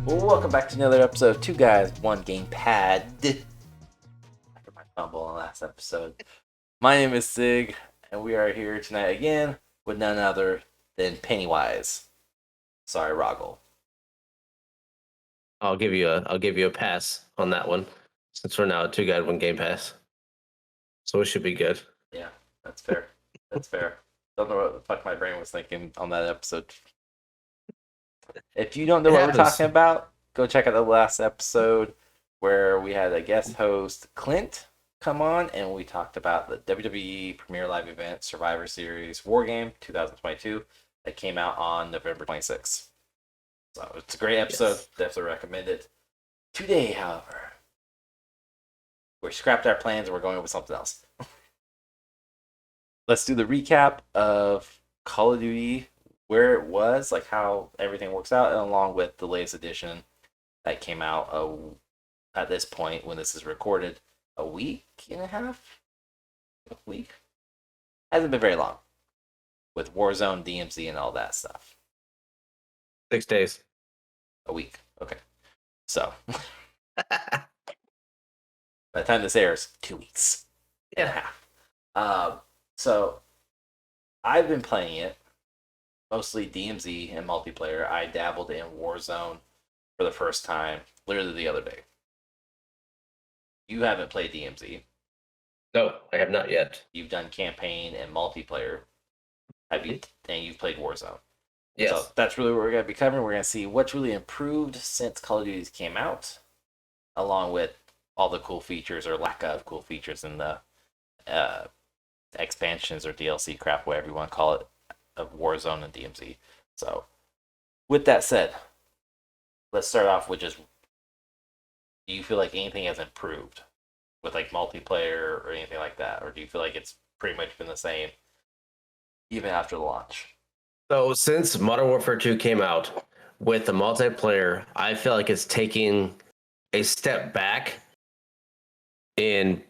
Well, welcome back to another episode of Two Guys, One Gamepad. After my fumble in the last episode. My name is Sig, and we are here tonight again with none other than Pennywise. Sorry, Roggle. I'll give you a pass on that one, since we're now two guy one game pass. So it should be good. Yeah, that's fair. That's fair. Don't know what the fuck my brain was thinking on that episode. If you don't know what we're talking about, go check out the last episode where we had a guest host, Clint, come on, and we talked about the WWE Premier Live Event Survivor Series War Game 2022 that came out on November 26th. So it's a great episode. Yes. Definitely recommend it. Today, however, we scrapped our plans and we're going with something else. Let's do the recap of Call of Duty, where it was, like how everything works out, and along with the latest edition that came out at this point when this is recorded, a week and a half? A week? Hasn't been very long. With Warzone, DMZ, and all that stuff. 6 days. A week. Okay. So. By the time this airs, 2 weeks. And a half. So, I've been playing it. Mostly DMZ and multiplayer. I dabbled in Warzone for the first time literally the other day. You haven't played DMZ. No, I have not yet. You've done campaign and multiplayer. Have you? And you've played Warzone. Yes. So that's really what we're going to be covering. We're going to see what's really improved since Call of Duty came out, along with all the cool features or lack of cool features in the expansions or DLC crap, whatever you want to call it, of Warzone and DMZ. So, with that said, let's start off with just, do you feel like anything has improved with like multiplayer or anything like that? Or do you feel like it's pretty much been the same even after the launch? So since Modern Warfare 2 came out with the multiplayer, I feel like it's taking a step back in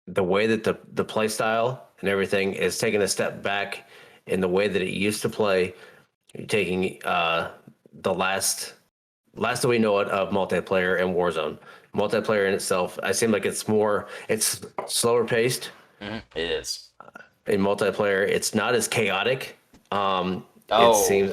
the way that the play style and everything is taking a step back in the way that it used to play. You're taking the last that we know it of multiplayer and Warzone. Multiplayer in itself, I seem like it's slower paced. Mm-hmm. It is. In multiplayer, it's not as chaotic. It seems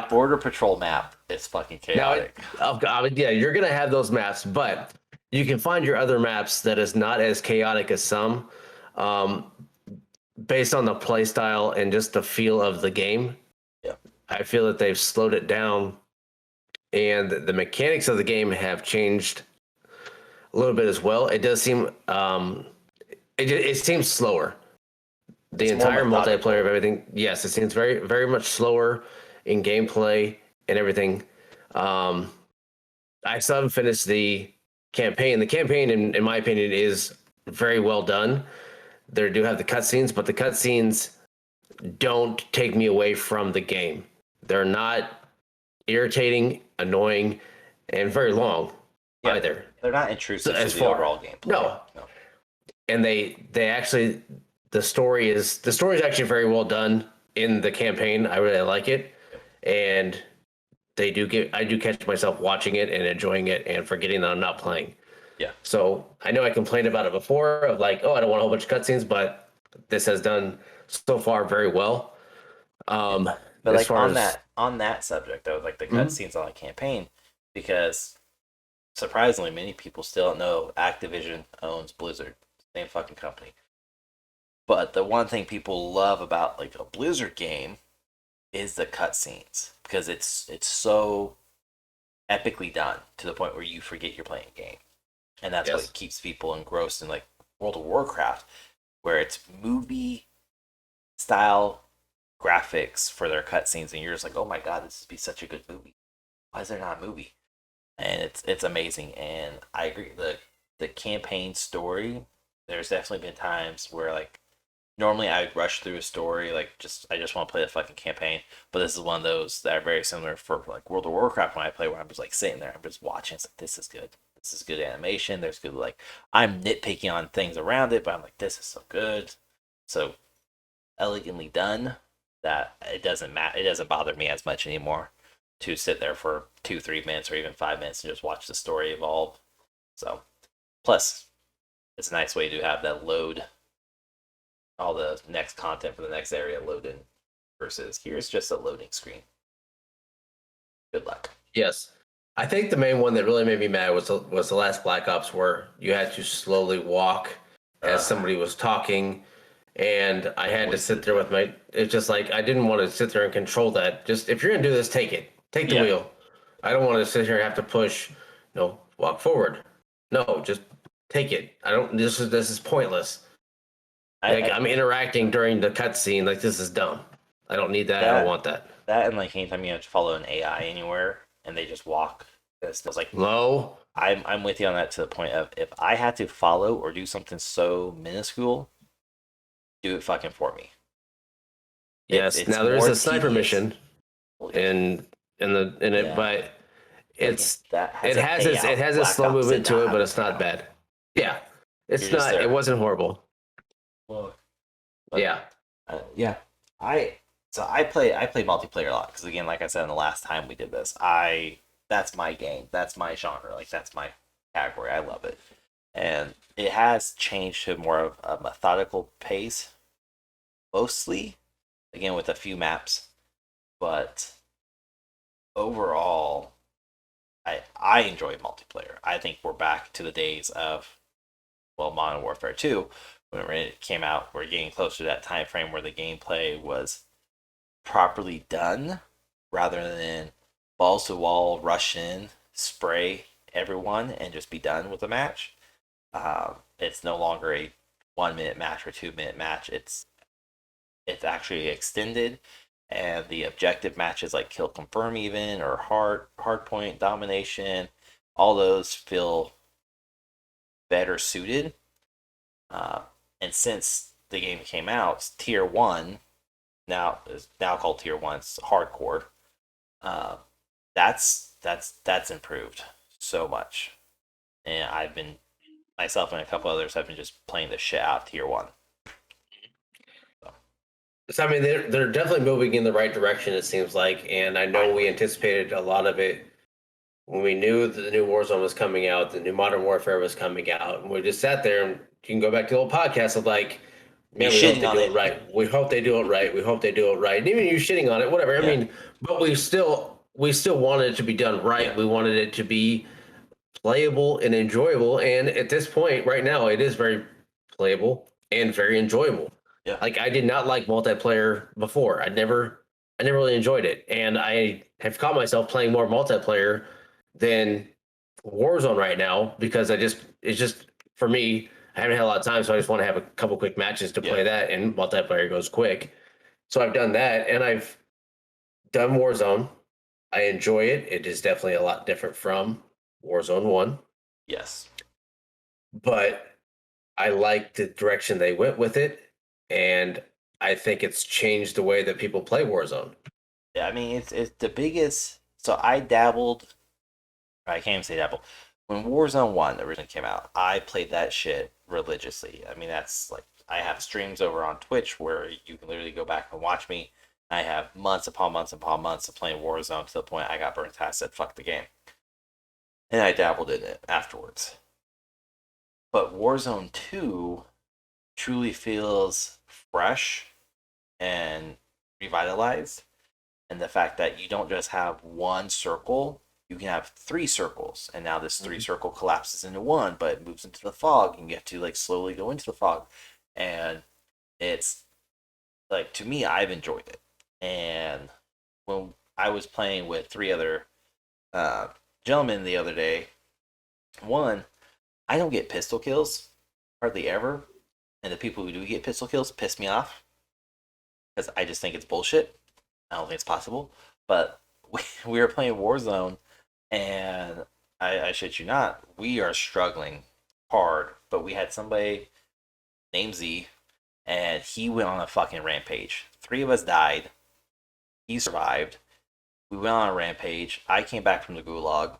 Border Patrol map is fucking chaotic. Yeah, you're gonna have those maps, but you can find your other maps that is not as chaotic as some, based on the play style and just the feel of the game. Yeah, I feel that they've slowed it down, and the mechanics of the game have changed a little bit as well. It does seem it seems slower. The entire multiplayer of everything, yes, it seems very, very much slower in gameplay and everything. I still haven't finished the campaign. The campaign, in my opinion, is very well done. They do have the cutscenes, but the cutscenes don't take me away from the game. They're not irritating, annoying, and very long either. They're not intrusive to the overall gameplay. No. And they actually, the story is actually very well done in the campaign. I really like it, and I do catch myself watching it and enjoying it and forgetting that I'm not playing. Yeah. So I know I complained about it before of like, oh, I don't want a whole bunch of cutscenes, but this has done so far very well. But like on that subject though, like the cutscenes on the campaign, because surprisingly many people still don't know Activision owns Blizzard, same fucking company. But the one thing people love about like a Blizzard game is the cutscenes, because it's so epically done to the point where you forget you're playing a game. And that's what keeps people engrossed in like World of Warcraft, where it's movie style graphics for their cutscenes, and you're just like, oh my god, this would be such a good movie. Why is there not a movie? And it's amazing. And I agree, the campaign story, there's definitely been times where like normally I would rush through a story, like I just want to play the fucking campaign. But this is one of those that are very similar for like World of Warcraft when I play, where I'm just like sitting there, I'm just watching. It's like, this is good. This is good animation. There's good, like, I'm nitpicking on things around it, but I'm like, this is so good. So elegantly done that it doesn't matter. It doesn't bother me as much anymore to sit there for 2-3 minutes or even 5 minutes and just watch the story evolve. So plus it's a nice way to have that load all the next content for the next area loaded versus here's just a loading screen. Good luck. Yes. I think the main one that really made me mad was the last Black Ops where you had to slowly walk as somebody was talking, and I had to sit there with my. It's just like I didn't want to sit there and control that. Just if you're gonna do this, take it. Take the wheel. I don't want to sit here and have to push. No, walk forward. No, just take it. I don't. This is pointless. I'm interacting during the cutscene. Like this is dumb. I don't need that. I don't want that. That and like anytime you have to follow an AI anywhere and they just walk, it's like low. I'm with you on that to the point of if I had to follow or do something so minuscule, do it fucking for me. Yes. Now there is a sniper mission, in it, but it has a slow movement to it, but it's not bad. Yeah, it's not. It wasn't horrible. Well, yeah, yeah. I play multiplayer a lot because again, like I said, in the last time we did this, that's my game, that's my genre, like that's my category. I love it, and it has changed to more of a methodical pace, mostly, again with a few maps, but overall, I enjoy multiplayer. I think we're back to the days of Modern Warfare 2 when it came out. We're getting closer to that time frame where the gameplay was properly done rather than balls to wall, rush in, spray everyone, and just be done with the match. It's no longer a 1 minute match or 2 minute match. It's actually extended, and the objective matches like kill confirm even or hard point domination, all those feel better suited. And since the game came out, Tier 1 now is now called Tier 1, it's hardcore. That's improved so much. And I've been myself and a couple others have been just playing the shit out of Tier 1. So I mean, they're definitely moving in the right direction. It seems like, and I know we anticipated a lot of it when we knew that the new Warzone was coming out, the new Modern Warfare was coming out, and we just sat there and you can go back to the old podcast of like, man, we hope they do it right. We hope they do it right. We hope they do it right. And even you shitting on it, whatever. I mean, but we still wanted it to be done right. Yeah. We wanted it to be playable and enjoyable. And at this point, right now, it is very playable and very enjoyable. Yeah. Like I did not like multiplayer before. I never really enjoyed it. And I have caught myself playing more multiplayer than Warzone right now because it's just for me, I haven't had a lot of time, so I just want to have a couple quick matches to play that, and multiplayer goes quick. So I've done that, and I've done Warzone. I enjoy it. It is definitely a lot different from Warzone 1. Yes. But I like the direction they went with it, and I think it's changed the way that people play Warzone. Yeah, I mean, it's the biggest... So I dabbled... I can't even say dabbled. When Warzone 1 originally came out, I played that shit religiously. I mean, that's like, I have streams over on Twitch where you can literally go back and watch me. I have months upon months upon months of playing Warzone to the point I got burnt out. I said, fuck the game. And I dabbled in it afterwards. But Warzone 2 truly feels fresh and revitalized. And the fact that you don't just have one circle, you can have 3 circles, and now this 3-circle collapses into one, but it moves into the fog, and you have to like slowly go into the fog. And it's like, to me, I've enjoyed it. And when I was playing with 3 other gentlemen the other day, one, I don't get pistol kills hardly ever, and the people who do get pistol kills piss me off because I just think it's bullshit. I don't think it's possible. But we were playing Warzone, and I shit you not, we are struggling hard. But we had somebody named Z, and he went on a fucking rampage. 3 of us died. He survived. We went on a rampage. I came back from the gulag,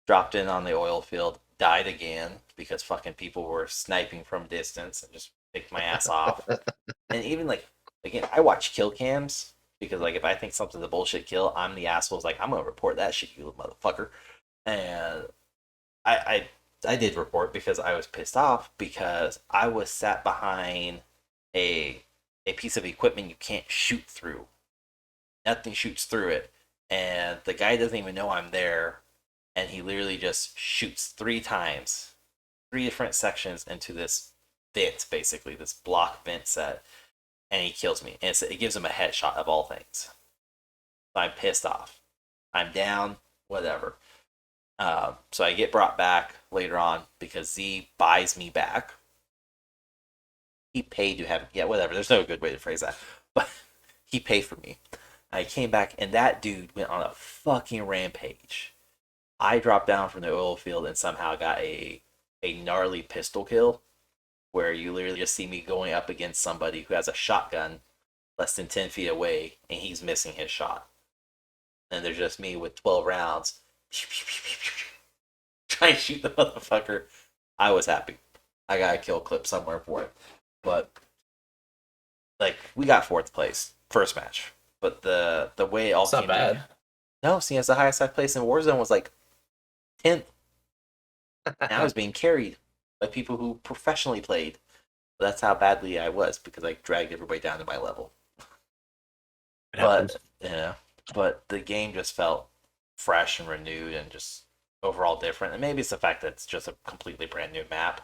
dropped in on the oil field, died again because fucking people were sniping from distance and just picked my ass off. And even like, again, I watch kill cams because like if I think something's a bullshit kill, I'm the asshole's like I'm gonna report that shit, you little motherfucker. And I did report because I was pissed off because I was sat behind a a piece of equipment you can't shoot through. Nothing shoots through it, and the guy doesn't even know I'm there, and he literally just shoots 3 times, 3 different sections into this vent, basically this block vent set, and he kills me. And it gives him a headshot of all things. So I'm pissed off. I'm down. Whatever. So I get brought back later on because Z buys me back. He paid to have, yeah, whatever. There's no good way to phrase that, but he paid for me. I came back and that dude went on a fucking rampage. I dropped down from the oil field and somehow got a gnarly pistol kill where you literally just see me going up against somebody who has a shotgun less than 10 feet away and he's missing his shot. And there's just me with 12 rounds trying to shoot the motherfucker. I was happy. I got a kill clip somewhere for it. But like we got 4th place, first match. But the way it all It's not came bad. down, no, seeing as the highest I placed in Warzone was like 10th. And I was being carried by people who professionally played. That's how badly I was because I dragged everybody down to my level. But yeah, but the game just felt fresh and renewed and just overall different. And maybe it's the fact that it's just a completely brand new map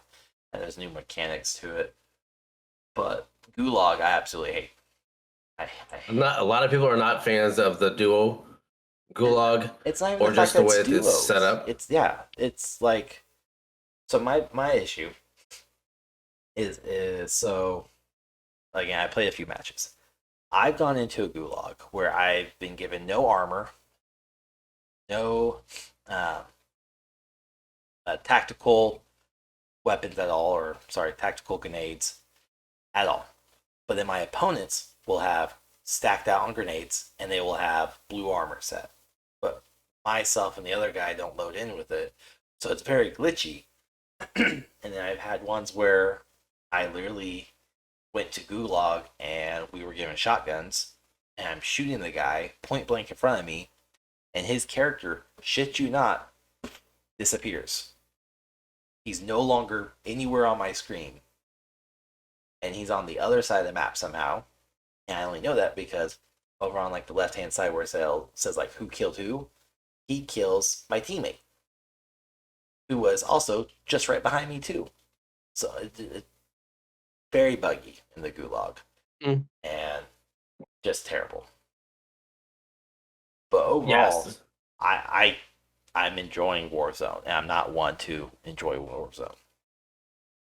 and there's new mechanics to it. But Gulag, I absolutely hate. I I'm not. A lot of people are not fans of the duo Gulag, it's not even or the just fact the that way it's it's set duos. up. It's like so my issue is so again I played a few matches. I've gone into a Gulag where I've been given no armor, no um, tactical weapons at all, or sorry, tactical grenades at all. But then my opponents will have stacked out on grenades and they will have blue armor set. But myself and the other guy don't load in with it. So it's very glitchy. And then I've had ones where I literally went to Gulag and we were given shotguns and I'm shooting the guy point blank in front of me and his character, shit you not, disappears. He's no longer anywhere on my screen. And he's on the other side of the map somehow. And I only know that because over on like the left hand side where it says like who killed who, he kills my teammate, who was also just right behind me too. So it's very buggy in the Gulag and just terrible. But overall, Yes. I'm enjoying Warzone, and I'm not one to enjoy Warzone.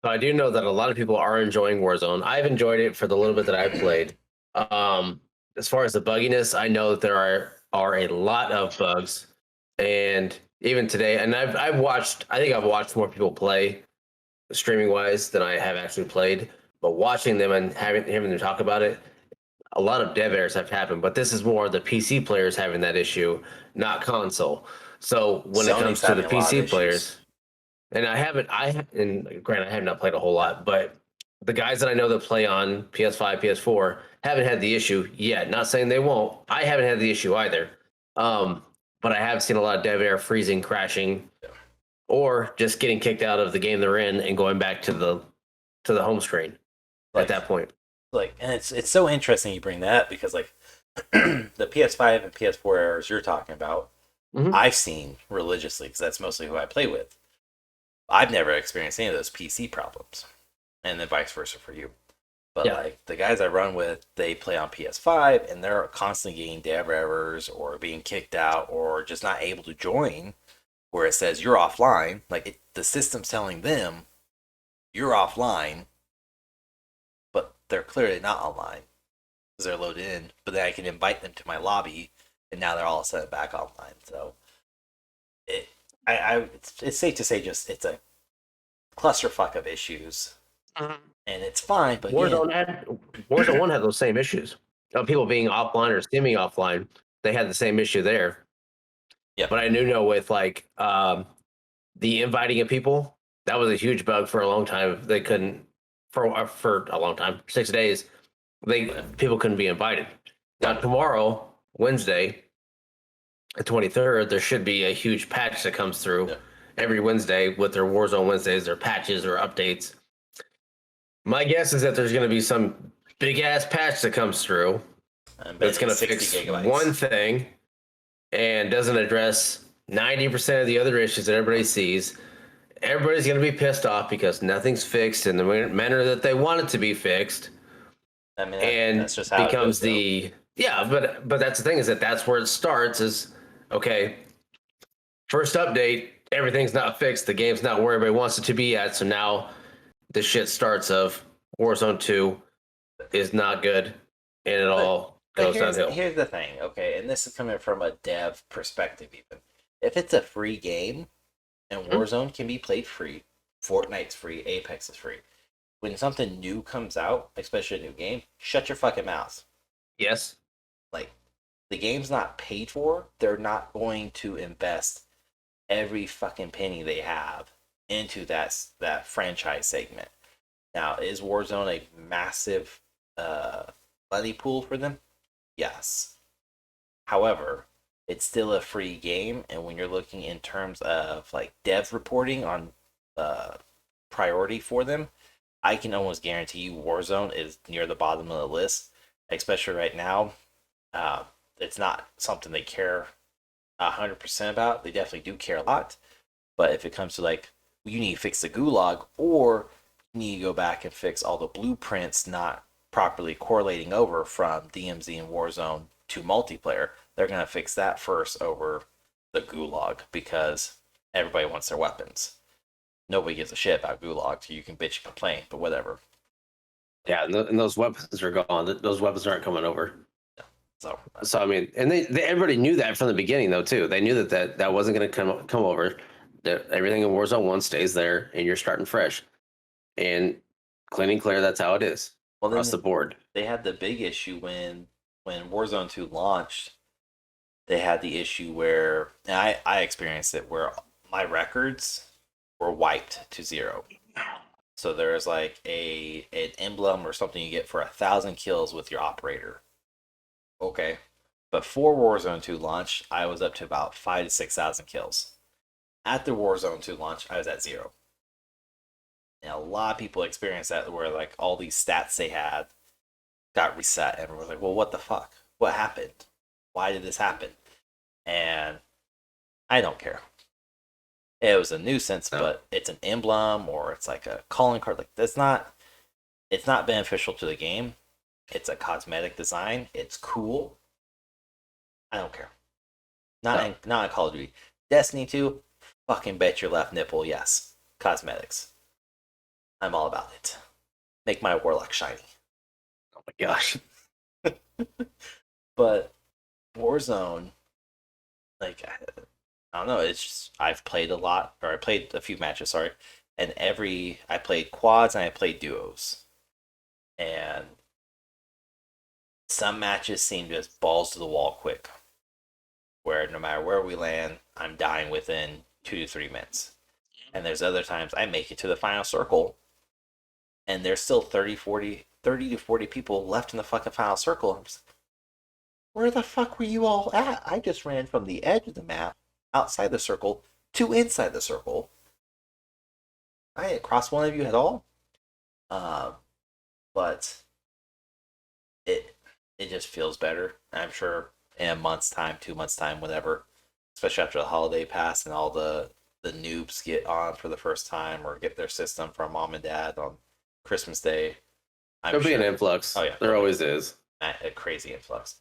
So I do know that a lot of people are enjoying Warzone. I've enjoyed it for the little bit that I've played. As far as the bugginess, I know that there are a lot of bugs, and even today, and I've watched. I think I've watched more people play streaming wise than I have actually played. But watching them and having them talk about it, a lot of dev errors have happened. But this is more the PC players having that issue, not console. So when it Sony's comes to the having a lot of PC issues. players, and and granted, I have not played a whole lot, but the guys that I know that play on PS5, PS4 haven't had the issue yet. Not saying they won't. I haven't had the issue either. Um, but I have seen a lot of dev air freezing, crashing, or just getting kicked out of the game they're in and going back to the home screen at Like that point. and it's so interesting you bring that up because like the PS5 and PS4 errors you're talking about, I've seen religiously because that's mostly who I play with. I've never experienced any of those PC problems, and then vice versa for you. But Yeah. like the guys I run with, they play on PS5 and they're constantly getting dev errors or being kicked out or just not able to join where it says you're offline. Like the system's telling them you're offline, but they're clearly not online because they're loaded in. But then I can invite them to my lobby, and now they're all of a sudden back online. So it, it's safe to say just it's a clusterfuck of issues, and it's fine. But again, Warzone 1 had those same issues of people being offline or semi offline. They had the same issue there. yeah, But I do know with like the inviting of people, that was a huge bug for a long time. They couldn't for a long time, 6 days. People couldn't be invited. Now tomorrow, Wednesday, the 23rd, there should be a huge patch that comes through every Wednesday with their Warzone Wednesdays, their patches or updates. My guess is that there's going to be some big ass patch that comes through that's going to fix one thing and doesn't address 90% of the other issues that everybody sees. Everybody's going to be pissed off because nothing's fixed in the manner that they want it to be fixed. I mean, and that's just how becomes it goes, but that's the thing, is that's where it starts. Is okay. First update, everything's not fixed. The game's not where everybody wants it to be at. So now the shit starts of Warzone 2 is not good, and it all goes downhill. Here's the thing, okay, and this is coming from a dev perspective. Even if it's a free game and Warzone can be played free, Fortnite's free, Apex is free. When something new comes out, especially a new game, shut your fucking mouth. Yes. Like, the game's not paid for. They're not going to invest every fucking penny they have into that franchise segment. Now, is Warzone a massive money pool for them? Yes. However, it's still a free game, and when you're looking in terms of like dev reporting on priority for them, I can almost guarantee you Warzone is near the bottom of the list, especially right now. It's not something they care 100% about. They definitely do care a lot, but if it comes to like, you need to fix the gulag, or you need to go back and fix all the blueprints not properly correlating over from DMZ and Warzone to multiplayer, they're going to fix that first over the gulag, because everybody wants their weapons. Nobody gives a shit about gulag, so you can bitch and complain, but whatever. Yeah, and those weapons are gone. Those weapons aren't coming over. So I mean, and they everybody knew that from the beginning, though, too. They knew that wasn't going to come over. That everything in Warzone 1 stays there, and you're starting fresh. And clean and clear, that's how it is across the board. They had the big issue when Warzone 2 launched. They had the issue where, and I experienced it, where my records were wiped to 0. So there's like an emblem or something you get for 1,000 kills with your operator. Okay. Before Warzone 2 launch, I was up to about 5,000 to 6,000 kills. After Warzone 2 launch, I was at 0. And a lot of people experienced that, where like all these stats they had got reset, and we're like, well, what the fuck? What happened? Why did this happen? And I don't care. It was a nuisance, but it's an emblem, or it's like a calling card. Like, it's not beneficial to the game. It's a cosmetic design. It's cool. I don't care. Not in Call of Duty. Destiny 2, fucking bet your left nipple, yes. Cosmetics. I'm all about it. Make my warlock shiny. Oh my gosh. But Warzone, like, I don't know, it's just, I've played a lot, or I played a few matches, sorry, and I played quads and I played duos. And some matches seem just balls to the wall quick, where no matter where we land, I'm dying within 2 to 3 minutes. And there's other times I make it to the final circle, and there's still 30 to 40 people left in the fucking final circle. I'm just like, where the fuck were you all at? I just ran from the edge of the map, outside the circle, to inside the circle. I didn't cross one of you at all. But it just feels better. I'm sure in a month's time, 2 months' time, whatever, especially after the holiday pass and all the noobs get on for the first time or get their system from mom and dad on Christmas Day. There'll be an influx. Oh yeah, there always is. A crazy influx.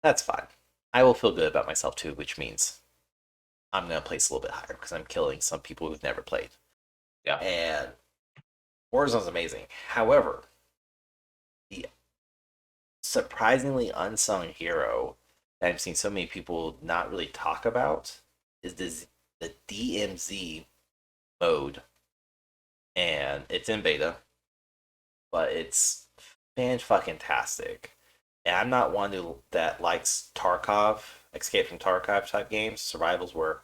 That's fine. I will feel good about myself too, which means I'm gonna place a little bit higher because I'm killing some people who've never played. Yeah. And Warzone's amazing. However, the surprisingly unsung hero that I've seen so many people not really talk about is the DMZ mode. And it's in beta, but it's fan-fucking-tastic. And I'm not one that likes Tarkov, Escape from Tarkov type games, survivals where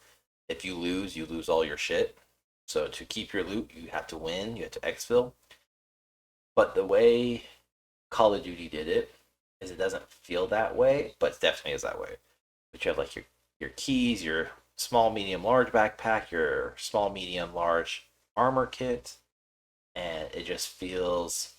if you lose all your shit. So to keep your loot, you have to win, you have to exfil. But the way Call of Duty did it is it doesn't feel that way, but it definitely is that way. But you have like your keys, your small, medium, large backpack, your small, medium, large armor kit, and it just feels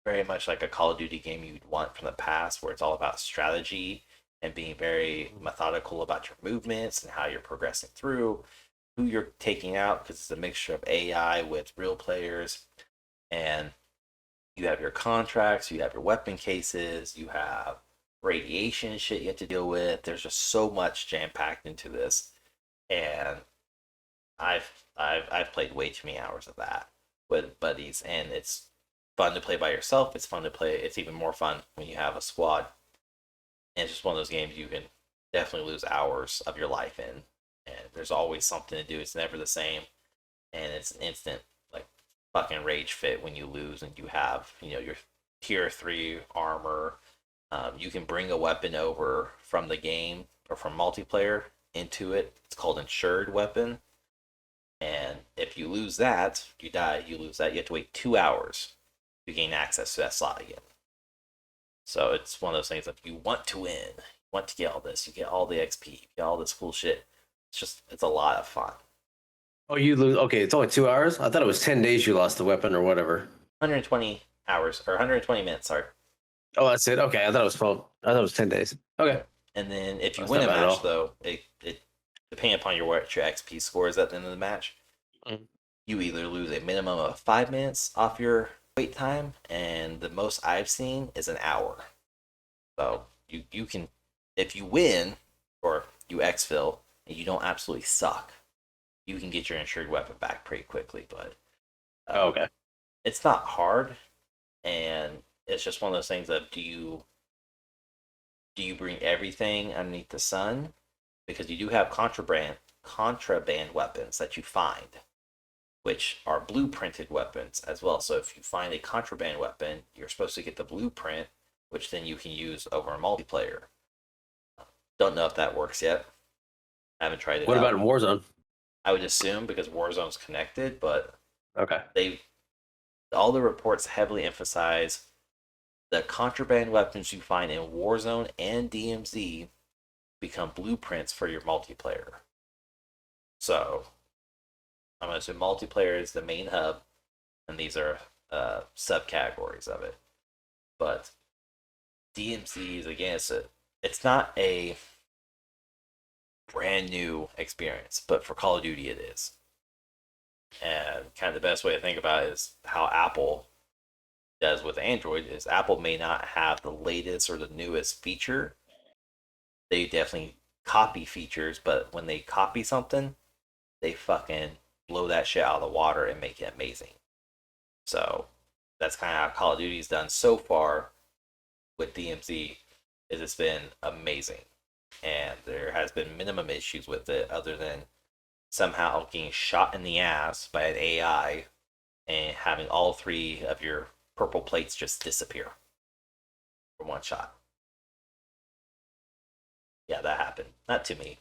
very much like a Call of Duty game you'd want from the past, where it's all about strategy and being very methodical about your movements and how you're progressing through, who you're taking out, because it's a mixture of AI with real players. And you have your contracts, you have your weapon cases, you have radiation shit you have to deal with. There's just so much jam packed into this, and I've played way too many hours of that with buddies, and it's fun to play by yourself. It's fun to play. It's even more fun when you have a squad. And it's just one of those games you can definitely lose hours of your life in, and there's always something to do. It's never the same, and it's an instant like fucking rage fit when you lose and you have your tier 3 armor. You can bring a weapon over from the game or from multiplayer into it. It's called insured weapon. And if you lose that, you die, you lose that. You have to wait 2 hours to gain access to that slot again. So it's one of those things, if you want to win, you want to get all this, you get all the XP, you get all this cool shit. It's a lot of fun. Oh, you lose. Okay, it's only 2 hours. I thought it was 10 days. You lost the weapon or whatever. 120 hours or 120 minutes, sorry. Oh, that's it. Okay, I thought it was 12. I thought it was 10 days. Okay. And then if you That's win a not bad at match, all. though, it depending upon what your XP score is at the end of the match, Mm. you either lose a minimum of 5 minutes off your wait time, and the most I've seen is an hour. So you can, if you win or you exfil and you don't absolutely suck, you can get your insured weapon back pretty quickly. But Oh, okay. it's not hard, and it's just one of those things of do you bring everything underneath the sun, because you do have contraband weapons that you find, which are blueprinted weapons as well. So if you find a contraband weapon, you're supposed to get the blueprint, which then you can use over a multiplayer. Don't know if that works yet. I haven't tried it What about out. in Warzone? I would assume because Warzone's connected, but Okay. they all the reports heavily emphasize the contraband weapons you find in Warzone and DMZ become blueprints for your multiplayer. So I'm going to assume multiplayer is the main hub, and these are subcategories of it. But DMZ is, again, it's not a brand new experience, but for Call of Duty it is. And kind of the best way to think about it is how Apple does with Android is Apple may not have the latest or the newest feature. They definitely copy features, but when they copy something, they fucking blow that shit out of the water and make it amazing. So that's kind of how Call of Duty's done so far with DMZ. Is it's been amazing, and there has been minimum issues with it other than somehow getting shot in the ass by an AI and having all 3 of your purple plates just disappear from one shot. Yeah, that happened. Not to me.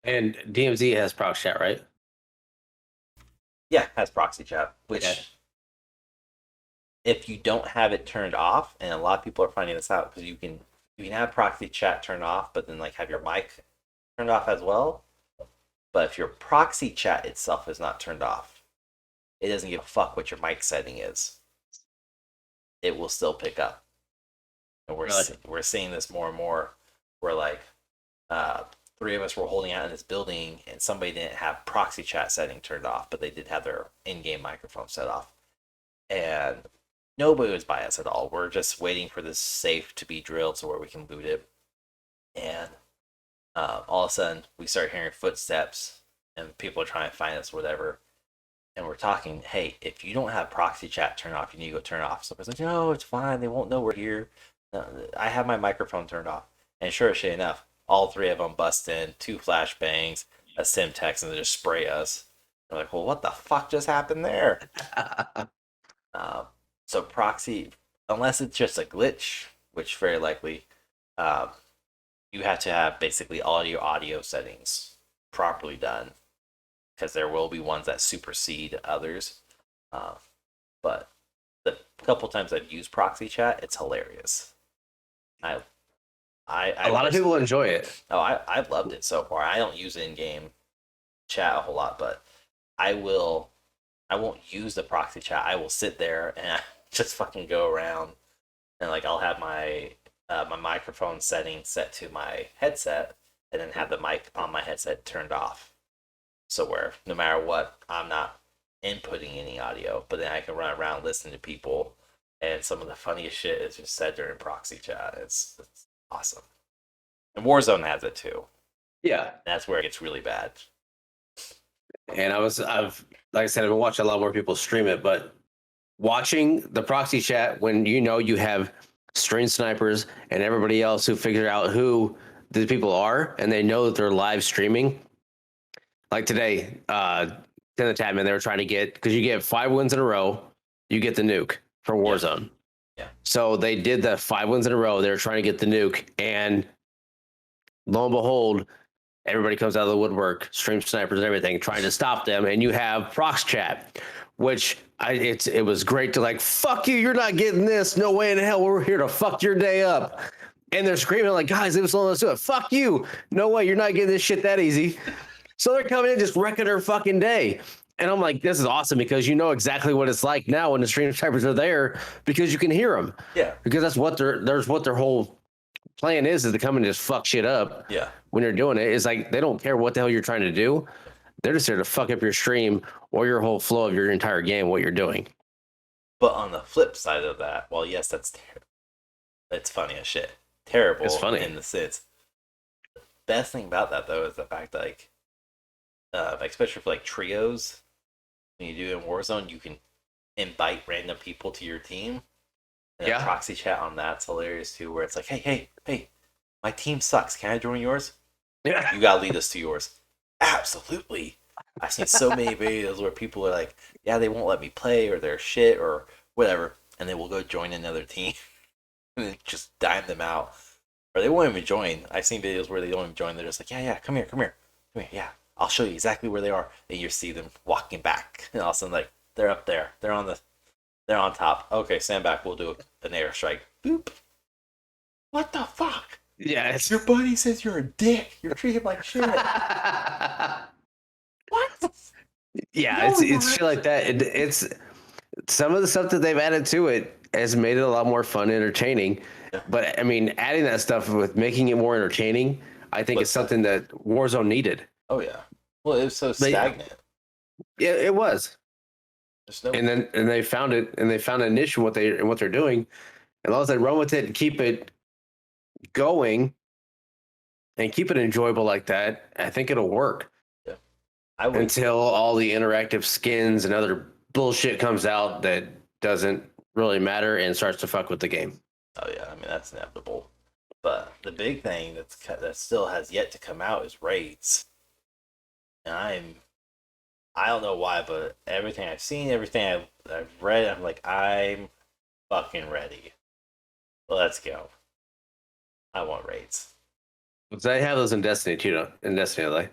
And DMZ has proc chat, right? Yeah, has proxy chat, which Okay. if you don't have it turned off, and a lot of people are finding this out because you can have proxy chat turned off, but then like have your mic turned off as well. But if your proxy chat itself is not turned off, it doesn't give a fuck what your mic setting is. It will still pick up. And Really? we're seeing this more and more. Where like 3 of us were holding out in this building, and somebody didn't have proxy chat setting turned off, but they did have their in-game microphone set off, and nobody was by us at all. We're just waiting for this safe to be drilled so where we can boot it, and all of a sudden we start hearing footsteps, and people are trying to find us, whatever. And we're talking, hey, if you don't have proxy chat turned off, you need to go turn it off. So it's like, no, it's fine. They won't know we're here. I have my microphone turned off. And sure as shit enough, all 3 of them bust in, 2 flashbangs, a Simtex, and they just spray us. We're like, well, what the fuck just happened there? Uh, so proxy, unless it's just a glitch, which very likely, uh, you have to have basically all your audio settings properly done, because there will be ones that supersede others. Uh, but the couple times I've used proxy chat. It's hilarious. I A lot of people enjoy it. Oh, I've loved it so far. I don't use in-game chat a whole lot, but I will. I won't use the proxy chat. I will sit there and just fucking go around, and like I'll have my my microphone setting set to my headset, and then have the mic on my headset turned off. So where no matter what, I'm not inputting any audio, but then I can run around listening to people, and some of the funniest shit is just said during proxy chat. It's awesome. And Warzone has it too. Yeah, That's where it gets really bad. and I've like I said, I've been watching a lot more people stream it, but watching the proxy chat when you have stream snipers and everybody else who figure out who the people are and they know that they're live streaming. Like today, in the tab, man, they were trying to get, because you get 5 wins in a row, you get the nuke for Warzone. Yeah. So they did the 5 wins in a row. They were trying to get the nuke, and lo and behold, everybody comes out of the woodwork, stream snipers and everything, trying to stop them. And you have prox chat, which it was great to like, fuck you, you're not getting this. No way in hell, we're here to fuck your day up. And they're screaming like, guys, leave us alone, let's do it. Fuck you. No way, you're not getting this shit that easy. So they're coming in just wrecking their fucking day. And I'm like, this is awesome, because you know exactly what it's like now when the stream snipers are there, because you can hear them. Yeah. Because that's what their whole plan is to come and just fuck shit up. Yeah. When you're doing it, it's like they don't care what the hell you're trying to do. They're just there to fuck up your stream or your whole flow of your entire game, what you're doing. But on the flip side of that, well, yes, that's funny as shit. Terrible. It's funny in the sense. The best thing about that though is the fact that like especially for like trios, when you do it in Warzone, you can invite random people to your team. And yeah. Proxy chat on that's hilarious too, where it's like, hey, my team sucks. Can I join yours? Yeah. You gotta lead us to yours. Absolutely. I've seen so many videos where people are like, yeah, they won't let me play, or they're shit, or whatever, and they will go join another team and then just dime them out. Or they won't even join. I've seen videos where they don't even join. They're just like, yeah, come here. Yeah, I'll show you exactly where they are. And you see them walking back. And all of a sudden, like, they're up there. They're on top. Okay, stand back. We'll do an airstrike. Boop. What the fuck? Yeah, your buddy says you're a dick. You're treated like shit. What? Yeah, it's shit like that. It's some of the stuff that they've added to it has made it a lot more fun and entertaining. Yeah. But I mean, adding that stuff with making it more entertaining, I think is something that Warzone needed. Oh yeah. Well, it was so stagnant. Yeah, it was. No... And they found it, and they found a niche in what they're doing, and as long as they run with it and keep it going and keep it enjoyable like that, I think it'll work. Yeah. Until all the interactive skins and other bullshit comes out that doesn't really matter and starts to fuck with the game. Oh yeah, I mean that's inevitable. But the big thing that still has yet to come out is raids. And I don't know why, but everything I've seen, everything I've read, I'm like, I'm fucking ready. Let's go. I want raids. They have those in Destiny too, in Destiny, like.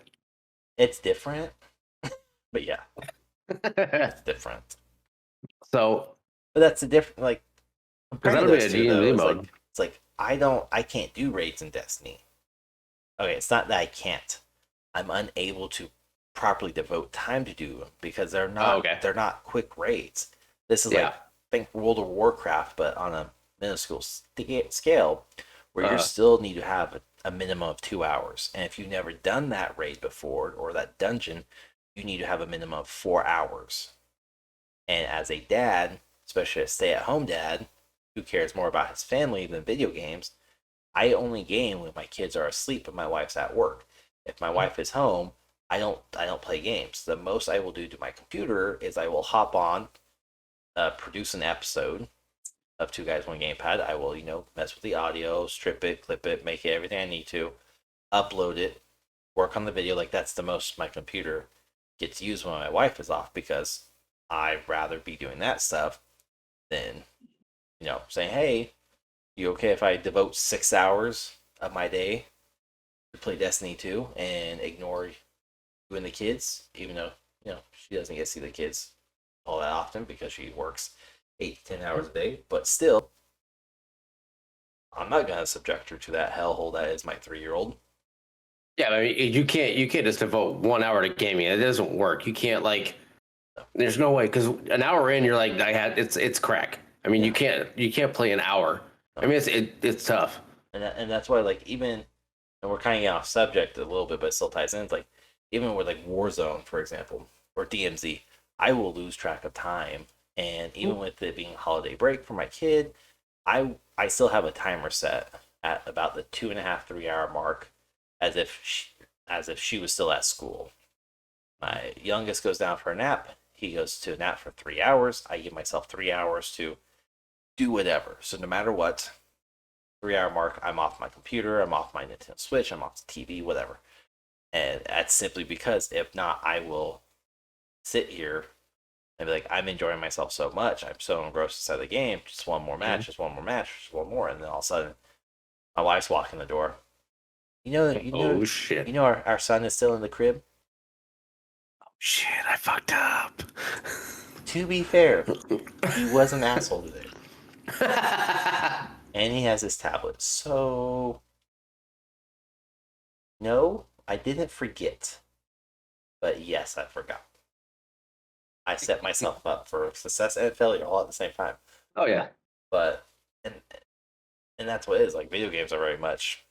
It's different, but yeah, it's different. So, but that's a different, like, because that'll be a DMZ mode. It's like I can't do raids in Destiny. Okay, it's not that I can't. I'm unable to properly devote time to do them because they're not they're not quick raids. This is like think World of Warcraft, but on a minuscule scale, where you still need to have a minimum of 2 hours. And if you've never done that raid before or that dungeon, you need to have a minimum of 4 hours. And as a dad, especially a stay-at-home dad, who cares more about his family than video games, I only game when my kids are asleep and my wife's at work. If my wife is home, I don't play games. The most I will do to my computer is I will hop on, produce an episode of Two Guys One Gamepad. I will, mess with the audio, strip it, clip it, make it everything I need to, upload it, work on the video. Like that's the most my computer gets used when my wife is off, because I'd rather be doing that stuff than, saying, hey, you okay if I devote 6 hours of my day to play Destiny 2 and ignore you and the kids, even though, she doesn't get to see the kids all that often because she works 8 to 10 hours a day, but still, I'm not gonna subject her to that hellhole that is my 3-year-old. Yeah, I mean, you can't just devote 1 hour to gaming. It doesn't work. You can't like. There's no way because an hour in, you're like, it's crack. I mean, Yeah. you can't play an hour. I mean, it's tough. And that's why like even and we're kind of getting off subject a little bit, but it still ties in. It's like even with like Warzone, for example, or DMZ, I will lose track of time, and even with it being holiday break for my kid, I still have a timer set at about the 2.5 3 hour mark, as if she was still at school. My youngest goes down for a nap. He goes to a nap for 3 hours. I give myself 3 hours to do whatever. So no matter what, 3 hour mark, I'm off my computer, I'm off my Nintendo Switch, I'm off the TV, whatever. And that's simply because if not, I will sit here and be like, I'm enjoying myself so much. I'm so engrossed inside the game. Just one more match, just one more match, just one more. And then all of a sudden, my wife's walking the door. Oh shit! Our son is still in the crib. Shit, I fucked up. To be fair, he was an asshole today. And he has his tablet. So, no, I didn't forget. But yes, I forgot. I set myself up for success and failure all at the same time. Oh yeah. But and and that's what it is. Like video games are very much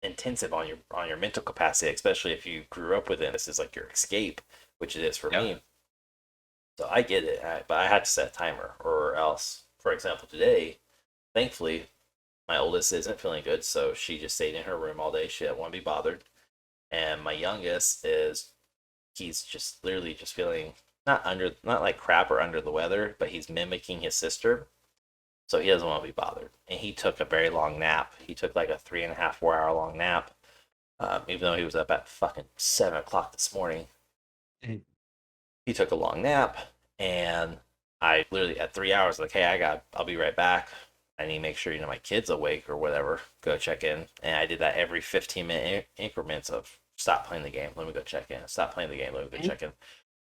intensive on your mental capacity, especially if you grew up with it. This is like your escape, which it is for me. So I get it, but I had to set a timer, or else, for example, today, thankfully, my oldest isn't feeling good, so she just stayed in her room all day. She didn't want to be bothered, and my youngest he's just literally just feeling not like crap or under the weather, but he's mimicking his sister, so he doesn't want to be bothered. And he took a very long nap. He took like a 3.5 4 hour long nap, even though he was up at fucking 7 o'clock this morning. He took a long nap, and I literally at 3 hours like, hey, I'll be right back. I need to make sure my kid's awake or whatever. Go check in, and I did that every 15-minute increments of stop playing the game. Let me go check in. Stop playing the game. Let me go check in.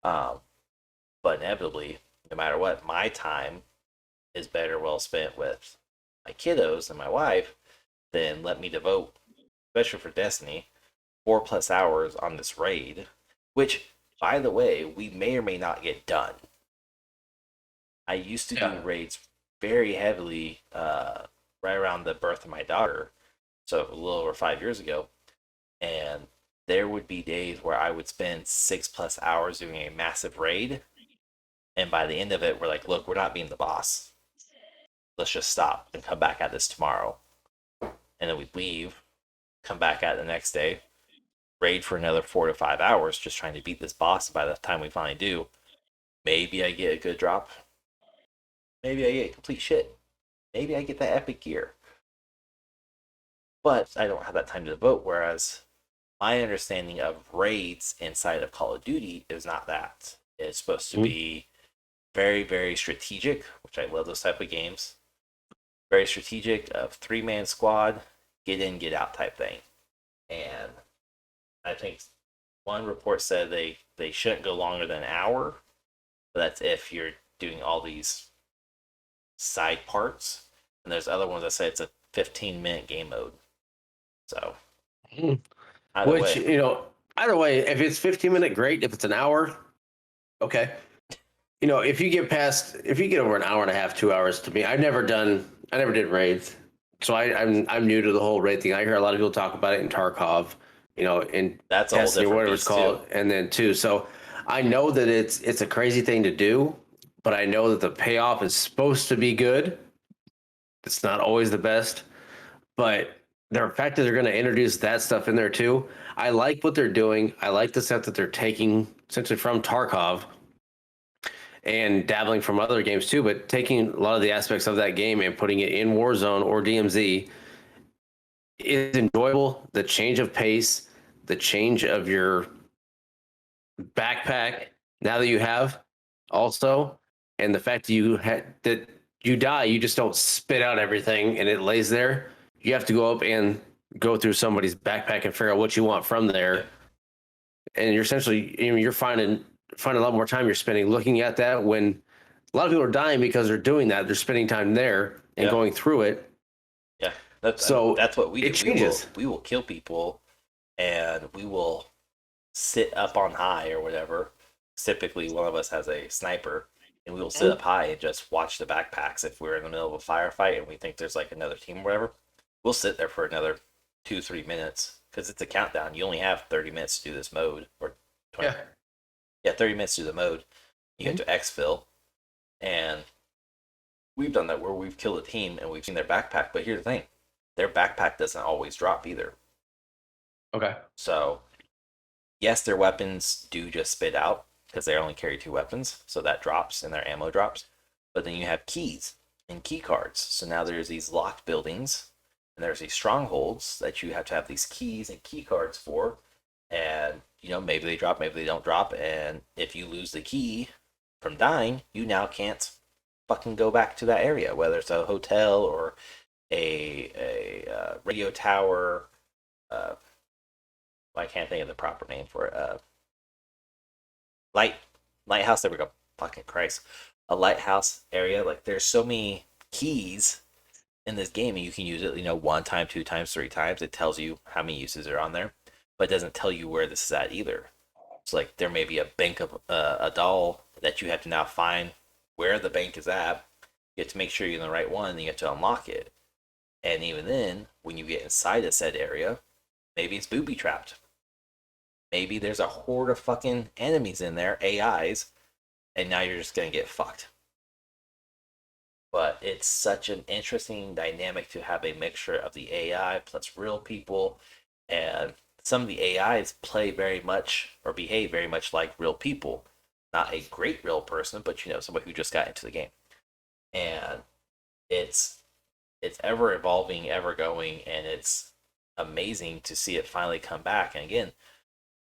But inevitably, no matter what, my time is better well spent with my kiddos and my wife than let me devote, especially for Destiny, 4+ hours on this raid, which, by the way, we may or may not get done. I used to do raids very heavily right around the birth of my daughter, so a little over 5 years ago, and there would be days where I would spend 6+ hours doing a massive raid, and by the end of it, we're like, look, we're not being the boss. Let's just stop and come back at this tomorrow. And then we'd leave, come back at the next day, raid for another 4 to 5 hours, just trying to beat this boss. By the time we finally do, maybe I get a good drop. Maybe I get complete shit. Maybe I get that epic gear. But I don't have that time to devote, whereas my understanding of raids inside of Call of Duty is not that. It's supposed to be very, very strategic, which I love those type of games. Very strategic of 3-man squad, get in, get out type thing. And I think one report said they shouldn't go longer than an hour, but that's if you're doing all these side parts. And there's other ones that say it's a 15-minute game mode. So, either way, if it's 15-minute, great. If it's an hour, okay. If you get over an hour and a half, 2 hours, to me, I never did raids, so I'm new to the whole raid thing. I hear a lot of people talk about it in Tarkov, in that's a whole different whatever it's called, and then too. So I know that it's a crazy thing to do, but I know that the payoff is supposed to be good. It's not always the best, but the fact that they're going to introduce that stuff in there too, I like what they're doing. I like the stuff that they're taking essentially from Tarkov and dabbling from other games too, but taking a lot of the aspects of that game and putting it in Warzone or DMZ is enjoyable. The change of pace, the change of your backpack now that you have also, and the fact that you die, you just don't spit out everything and it lays there. You have to go up and go through somebody's backpack and figure out what you want from there. And you're essentially, you're finding find a lot more time you're spending looking at that when a lot of people are dying because they're doing that. They're spending time there and Yeah. going through it. Yeah. So That's what we it do. changes. We will kill people, and we will sit up on high or whatever. Typically, one of us has a sniper, and we will sit up high and just watch the backpacks. If we're in the middle of a firefight and we think there's like another team or whatever, we'll sit there for another 2-3 minutes because it's a countdown. You only have 30 minutes to do this mode, or 20. Yeah. Yeah, 30 minutes to do the mode. You get to exfil, and we've done that where we've killed a team and we've seen their backpack. But here's the thing: their backpack doesn't always drop either. Okay. So yes, their weapons do just spit out because they only carry 2 weapons, so that drops and their ammo drops. But then you have keys and key cards. So now there's these locked buildings and there's these strongholds that you have to have these keys and key cards for. And maybe they drop, maybe they don't drop. And if you lose the key from dying, you now can't fucking go back to that area, whether it's a hotel or a radio tower. Uh, I can't think of the proper name for it. Lighthouse. There we go. Fucking Christ, a lighthouse area. Like there's so many keys in this game, and you can use it. 1 time, 2 times, 3 times. It tells you how many uses are on there, but it doesn't tell you where this is at either. It's like there may be a bank of a doll that you have to now find where the bank is at. You have to make sure you're in the right one, and you have to unlock it. And even then, when you get inside a said area, maybe it's booby trapped. Maybe there's a horde of fucking enemies in there, AIs, and now you're just gonna get fucked. But it's such an interesting dynamic to have a mixture of the AI plus real people, and some of the AIs play very much or behave very much like real people. Not a great real person, but somebody who just got into the game. And it's ever evolving, ever going, and it's amazing to see it finally come back. And again,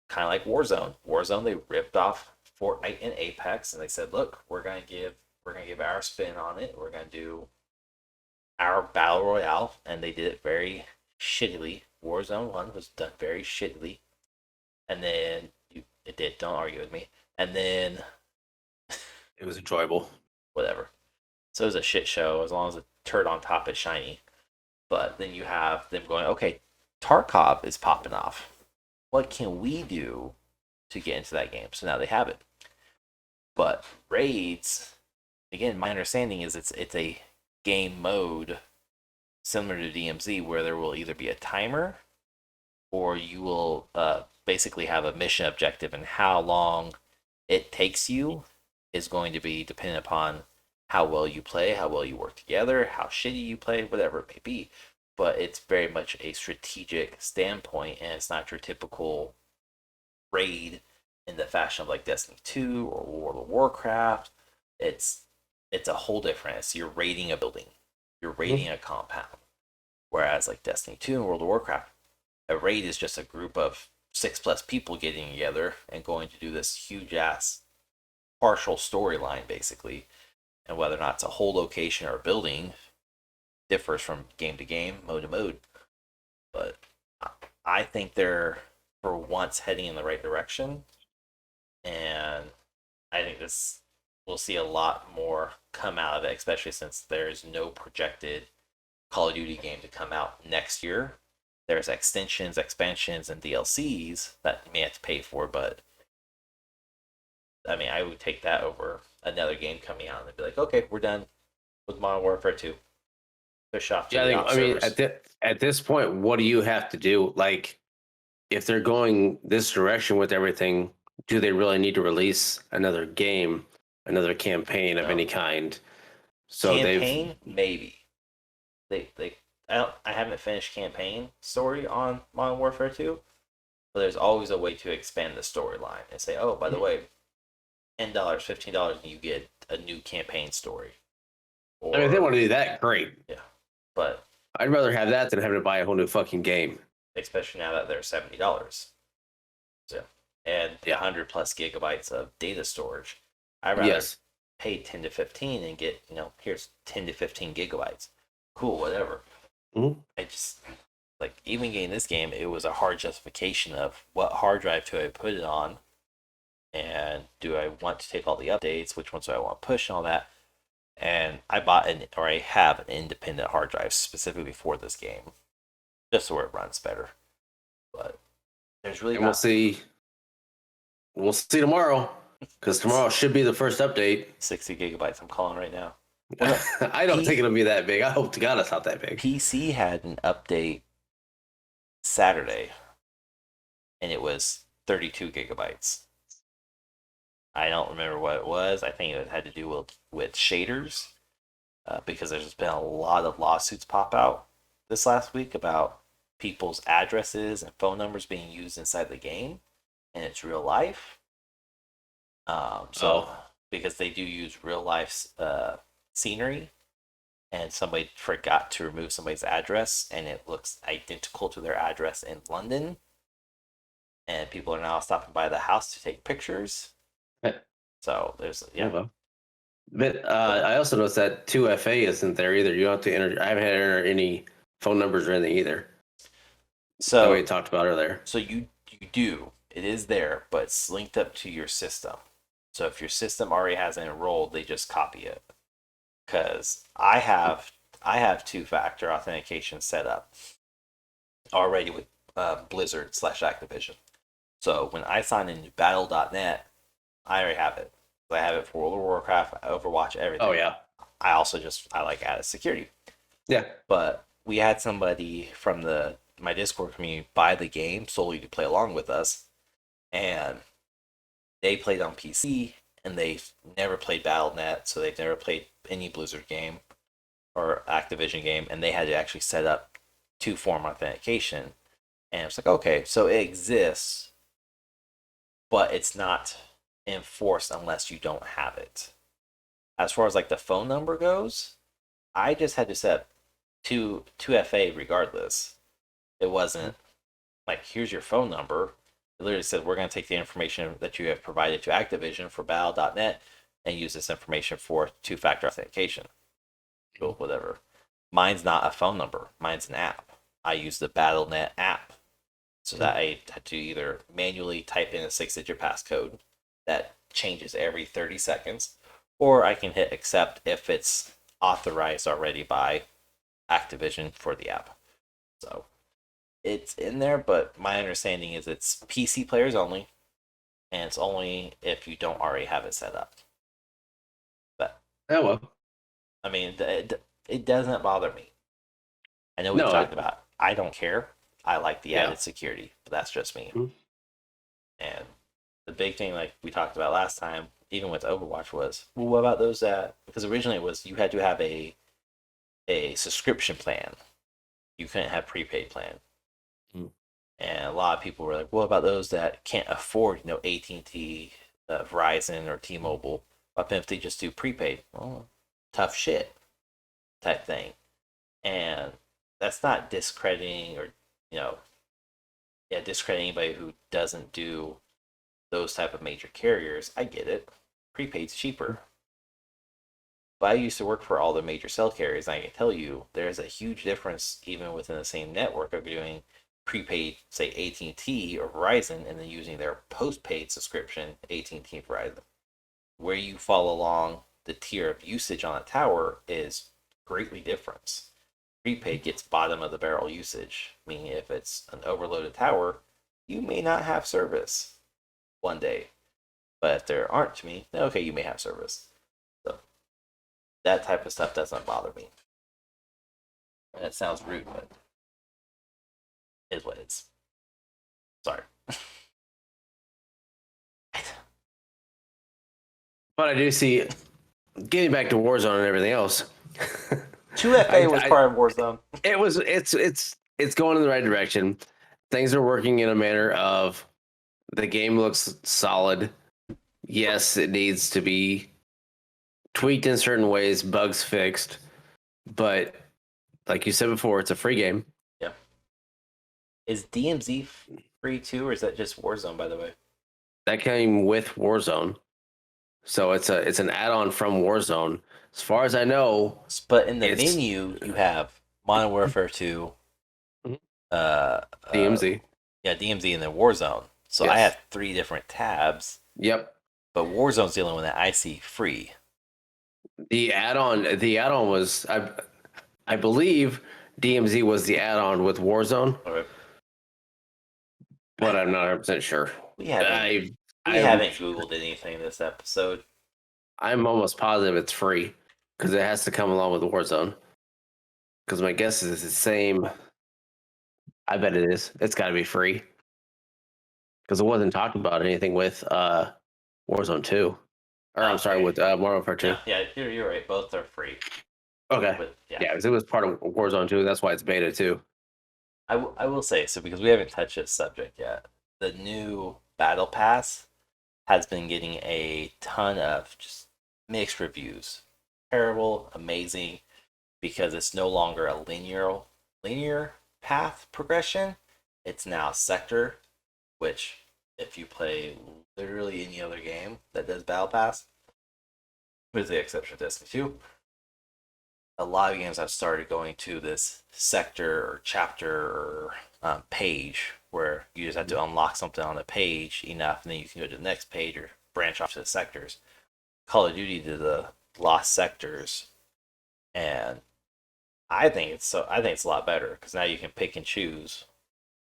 kind of like Warzone. Warzone, they ripped off Fortnite and Apex, and they said, "Look, we're gonna give our spin on it. We're gonna do our battle royale," and they did it very shittily. Warzone 1 was done very shittily, and then it did. Don't argue with me. And then It was enjoyable. whatever. So it was a shit show as long as the turd on top is shiny. But then you have them going, okay, Tarkov is popping off. What can we do to get into that game? So now they have it. But raids, again, my understanding is it's a game mode similar to DMZ where there will either be a timer or you will basically have a mission objective, and how long it takes you is going to be dependent upon how well you play, how well you work together, how shitty you play, whatever it may be. But it's very much a strategic standpoint, and it's not your typical raid in the fashion of like Destiny 2 or World of Warcraft. It's a whole different. You're raiding a building, you're raiding a compound. Whereas like Destiny 2 and World of Warcraft, a raid is just a group of 6+ people getting together and going to do this huge ass partial storyline basically. And whether or not it's a whole location or a building differs from game to game, mode to mode. But I think they're for once heading in the right direction, and I think this we'll see a lot more come out of it, especially since there's no projected Call of Duty game to come out next year. There's extensions, expansions, and DLCs that you may have to pay for, but I mean, I would take that over another game coming out and be like, okay, we're done with Modern Warfare 2. Push off to Yeah, the off I mean, servers. at this point, what do you have to do? Like, if they're going this direction with everything, do they really need to release another game, another campaign of No. any kind? So Campaign, maybe. I haven't finished campaign story on Modern Warfare 2, but there's always a way to expand the storyline and say, oh, by the way, $10, $15, and you get a new campaign story. I mean, if they want to do that, great. Yeah, but I'd rather have that than having to buy a whole new fucking game. especially now that they're $70. So, and 100+ gigabytes of data storage. I'd rather pay 10 to 15 and get, here's 10 to 15 gigabytes. Cool, whatever. Mm-hmm. I just, like, even getting this game, it was a hard justification of what hard drive do I put it on and do I want to take all the updates? Which ones do I want to push and all that? And I have an independent hard drive specifically for this game, just so it runs better. But there's really and we'll not see. We'll see tomorrow, because tomorrow should be the first update. 60 gigabytes. I'm calling right now. Well, no, I don't think it'll be that big. I hope to God it's not that big. PC had an update Saturday, and it was 32 gigabytes. I don't remember what it was. I think it had to do with shaders, because there's been a lot of lawsuits pop out this last week about people's addresses and phone numbers being used inside the game, and it's real life. Because they do use real life scenery, and somebody forgot to remove somebody's address, and it looks identical to their address in London, and people are now stopping by the house to take pictures. So there's But I also noticed that 2FA isn't there either. You don't have to enter. I haven't had to enter any phone numbers or anything either. So that we talked about earlier. So you do. It is there, but it's linked up to your system. So if your system already has it enrolled, they just copy it. Because I have two-factor authentication set up already with Blizzard / Activision. So when I sign into Battle.net, I already have it. I have it for World of Warcraft, Overwatch, everything. Oh yeah. I also added security. Yeah. But we had somebody from my Discord community buy the game solely to play along with us, and they played on PC, and they've never played Battle.net, so they've never played any Blizzard game or Activision game, and they had to actually set up two-form authentication. And it's like, okay, so it exists, but it's not enforced unless you don't have it. As far as like the phone number goes, I just had to set 2FA regardless. It wasn't like, here's your phone number. It literally said, we're going to take the information that you have provided to Activision for Battle.net and use this information for two-factor authentication. Cool, whatever. Mine's not a phone number. Mine's an app. I use the Battle.net app, so that I had to either manually type in a 6-digit passcode that changes every 30 seconds, or I can hit accept if it's authorized already by Activision for the app. So it's in there, but my understanding is it's PC players only, and it's only if you don't already have it set up. But I mean, it doesn't bother me. I know we've talked about. I don't care. I like the added security, but that's just me. Mm-hmm. And the big thing, like we talked about last time, even with Overwatch, was, well, what about those that, because originally it was you had to have a subscription plan. You couldn't have prepaid plan. Mm. And a lot of people were like, what about those that can't afford, AT&T, Verizon, or T-Mobile? What if they just do prepaid? Well, tough shit type thing. And that's not discrediting or, discrediting anybody who doesn't do those type of major carriers. I get it. Prepaid's cheaper. But I used to work for all the major cell carriers, and I can tell you there's a huge difference even within the same network of doing prepaid, say AT&T or Verizon, and then using their postpaid subscription, AT&T and Verizon. Where you fall along the tier of usage on a tower is greatly different. Prepaid gets bottom of the barrel usage, meaning if it's an overloaded tower, you may not have service one day. But if there aren't to me, then okay, you may have service. So that type of stuff doesn't bother me. And that sounds rude, but it is what it is. Sorry. But I do see, getting back to Warzone and everything else. 2FA was part of Warzone. It's going in the right direction. Things are working in a manner of the game looks solid. Yes, it needs to be tweaked in certain ways, bugs fixed. But like you said before, it's a free game. Yeah. Is DMZ free too, or is that just Warzone, by the way? That came with Warzone. So it's an add-on from Warzone. As far as I know. But in the menu, you have Modern Warfare 2, DMZ. DMZ, and then Warzone. So yes. I have 3 different tabs. Yep. But Warzone's the only one that I see free. The add-on was I believe DMZ was the add-on with Warzone, Or but I'm not 100% sure. we haven't I we I'm haven't Googled anything this episode. I'm almost positive it's free because it has to come along with Warzone. Because my guess is it's the same. I bet it is. It's got to be free because it wasn't talked about anything with Warzone 2. Or I'm sorry, Okay. with Modern Warfare 2. No, yeah, you're right. Both are free. Okay. But yeah, Yeah, because it was part of Warzone 2. That's why it's beta too. I will say so because we haven't touched this subject yet. The new Battle Pass has been getting a ton of just mixed reviews. Terrible, amazing, because it's no longer a linear path progression. It's now sector, which if you play literally any other game that does Battle Pass, with the exception of Destiny 2, a lot of games have started going to this sector or chapter or page where you just have to unlock something on the page enough, and then you can go to the next page or branch off to the sectors. Call of Duty did the Lost Sectors, and I think it's a lot better because now you can pick and choose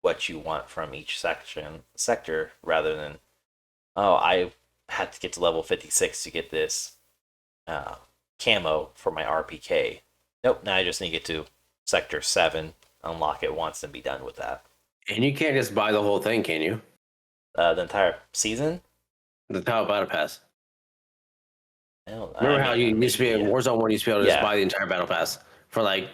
what you want from each sector rather than, oh, I had to get to level 56 to get this camo for my RPK. Nope, now I just need to get to sector 7, unlock it once, and be done with that. And you can't just buy the whole thing, can you? The entire season? The Battle Battle Pass. I Remember how you mean, used to be maybe, in yeah. Warzone 1, you used to be able to just Yeah. buy the entire Battle Pass for like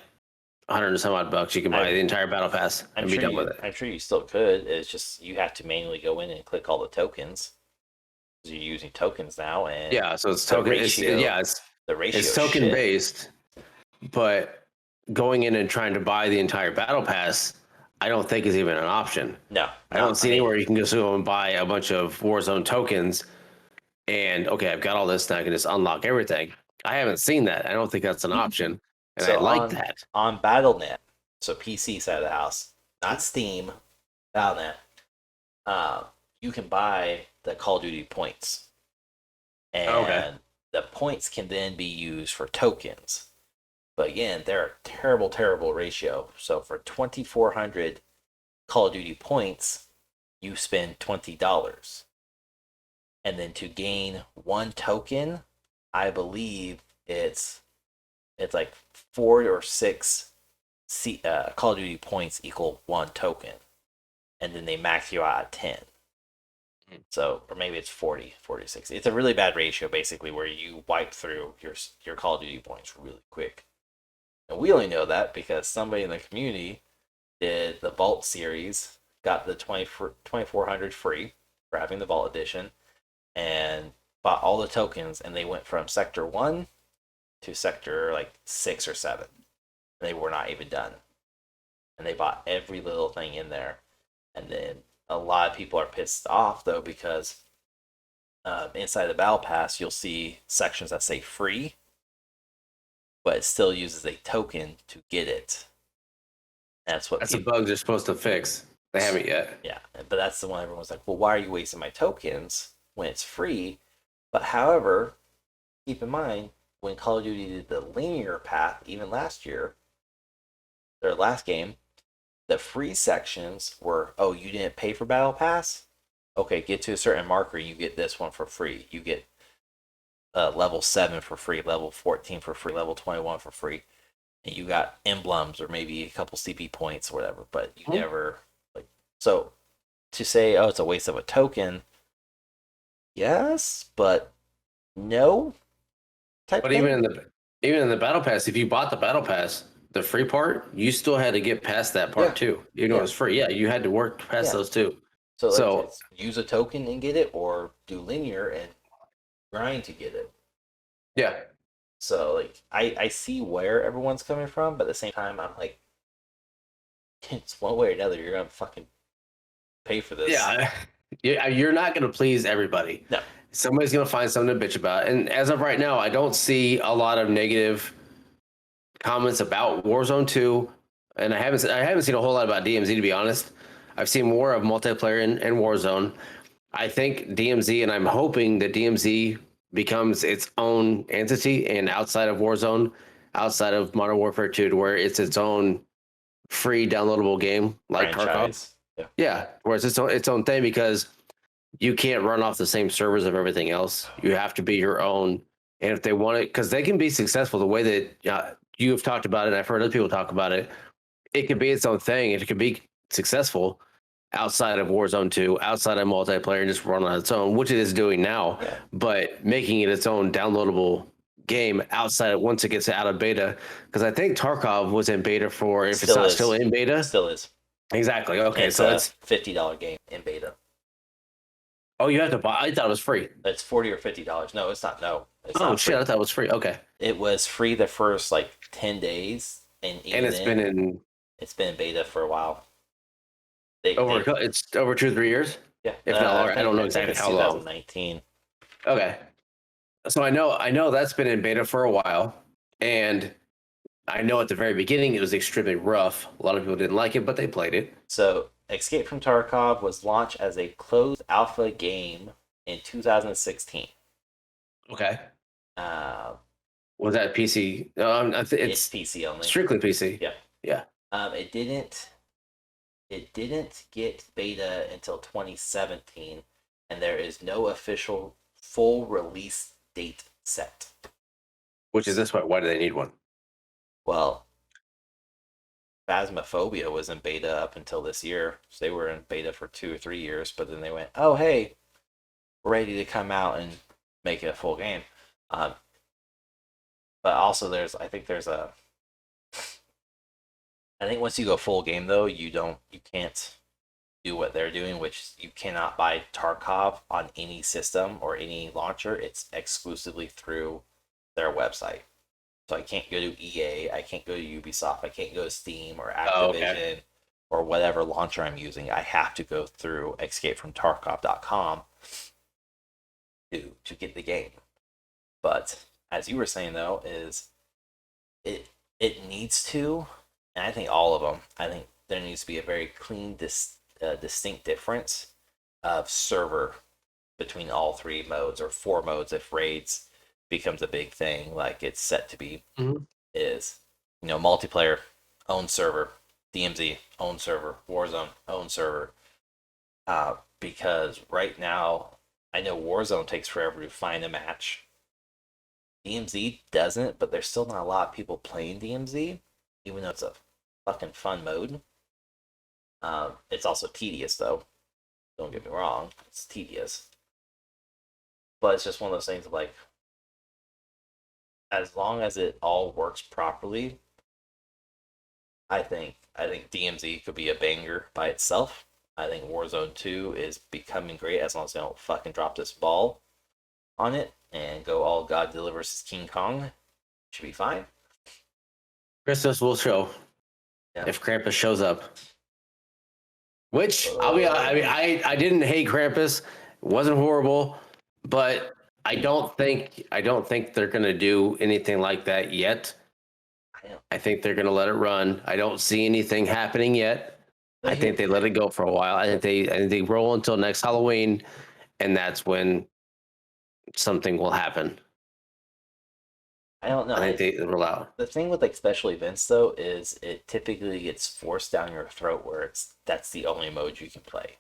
100 and some odd bucks. You can buy the entire Battle Pass and be done with it. I'm sure you still could. It's just you have to manually go in and click all the tokens. You're using tokens now, and Yeah, so it's the token. ratio, the ratio it's is token shit. based, but going in and trying to buy the entire Battle Pass, I don't think is even an option. No, I don't see anywhere you can just go and buy a bunch of Warzone tokens and okay, I've got all this, now I can just unlock everything. I haven't seen that. I don't think that's an option, and I So like that. on BattleNet, so PC side of the house, not Steam, BattleNet, uh, you can buy the Call of Duty points, and Okay. the points can then be used for tokens. But again, they're a terrible, terrible ratio. So for 2,400 Call of Duty points, you spend $20, and then to gain one token, I believe it's like 4 or 6 Call of Duty points equal one token, and then they max you out at 10. So, or maybe it's 40, 46. It's a really bad ratio, basically, where you wipe through your Call of Duty points really quick. And we only know that because somebody in the community did the Vault series, got the 2,400 free for having the Vault edition, and bought all the tokens, and they went from Sector 1 to Sector like 6 or 7. And they were not even done. And they bought every little thing in there. And then a lot of people are pissed off, though, because inside the Battle Pass, you'll see sections that say free, but it still uses a token to get it. That's a bug they're supposed to fix. They haven't yet. Yeah, but that's the one everyone's like, well, why are you wasting my tokens when it's free? But however, keep in mind, when Call of Duty did the linear path, even last year, their last game, the free sections were, oh, you didn't pay for Battle Pass? Okay, get to a certain marker, you get this one for free. You get level 7 for free, level 14 for free, level 21 for free. And you got emblems or maybe a couple CP points or whatever, but you never, like, so to say, oh, it's a waste of a token, yes, but no. But Thing. even in the Battle Pass, if you bought the Battle Pass, the free part, you still had to get past that part too. Even though it was free, yeah, you had to work past those too. So like, use a token and get it, or do linear and grind to get it. Yeah. So like, I see where everyone's coming from, but at the same time, I'm like, it's one way or another. You're gonna fucking pay for this. Yeah, you're not gonna please everybody. No. Somebody's gonna find something to bitch about. And as of right now, I don't see a lot of negative comments about Warzone 2, and I haven't seen a whole lot about DMZ, to be honest. I've seen more of multiplayer and Warzone. I think DMZ, and I'm hoping that DMZ becomes its own entity and outside of Warzone, outside of Modern Warfare 2, to where it's its own free downloadable game like Tarkov. Franchise. Yeah. Yeah, where it's its own thing because you can't run off the same servers of everything else. You have to be your own. And if they want it, because they can be successful the way that you have talked about it, I've heard other people talk about it. It could be its own thing. It could be successful outside of Warzone 2, outside of multiplayer, and just run on its own, which it is doing now. Yeah. But making it its own downloadable game outside of once it gets out of beta, because I think Tarkov was in beta for if it's not still in beta. Still is. Exactly. Okay, it's so a it's $50 game in beta. Oh, you have to buy. I thought it was free. It's $40 or $50. No, it's not. No, it's Oh not shit! free. I thought it was free. Okay. It was free the first like 10 days, and It's been in beta for a while. It's over 2 or 3 years. Yeah, if not longer. I don't know exactly how long. 2019. Okay. So I know that's been in beta for a while, and I know at the very beginning it was extremely rough. A lot of people didn't like it, but they played it. So Escape from Tarkov was launched as a closed alpha game in 2016. Okay. Uh, Was that PC? it's PC only. Strictly PC. Yeah. Yeah. It didn't get beta until 2017, and there is no official full release date set. Which is this way. Why do they need one? Well, Phasmophobia was in beta up until this year. So they were in beta for 2 or 3 years, but then they went, oh, hey, we're ready to come out and make it a full game. But also I think once you go full game though, you can't do what they're doing, which you cannot buy Tarkov on any system or any launcher. It's exclusively through their website. So I can't go to EA, I can't go to Ubisoft, I can't go to Steam or Activision or whatever launcher I'm using. I have to go through escapefromtarkov.com to get the game. But as you were saying though, is it needs to, and I think all of them. I think there needs to be a very clean, distinct difference of server between all 3 modes or 4 modes if raids becomes a big thing like it's set to be. Is multiplayer own server, DMZ own server, Warzone own server. Because right now I know Warzone takes forever to find a match. DMZ doesn't, but there's still not a lot of people playing DMZ, even though it's a fucking fun mode. It's also tedious, though. Don't get me wrong, it's tedious. But it's just one of those things of like, as long as it all works properly, I think DMZ could be a banger by itself. I think Warzone 2 is becoming great as long as they don't fucking drop this ball on it and go all God delivers King Kong. Should be fine. Christmas will show if Krampus shows up. Which I didn't hate Krampus. It wasn't horrible, but I don't think they're gonna do anything like that yet. I think they're gonna let it run. I don't see anything happening yet. I think they let it go for a while. I think they roll until next Halloween, and that's when something will happen. I don't know. I think they roll out. The thing with like special events though is it typically gets forced down your throat where that's the only mode you can play.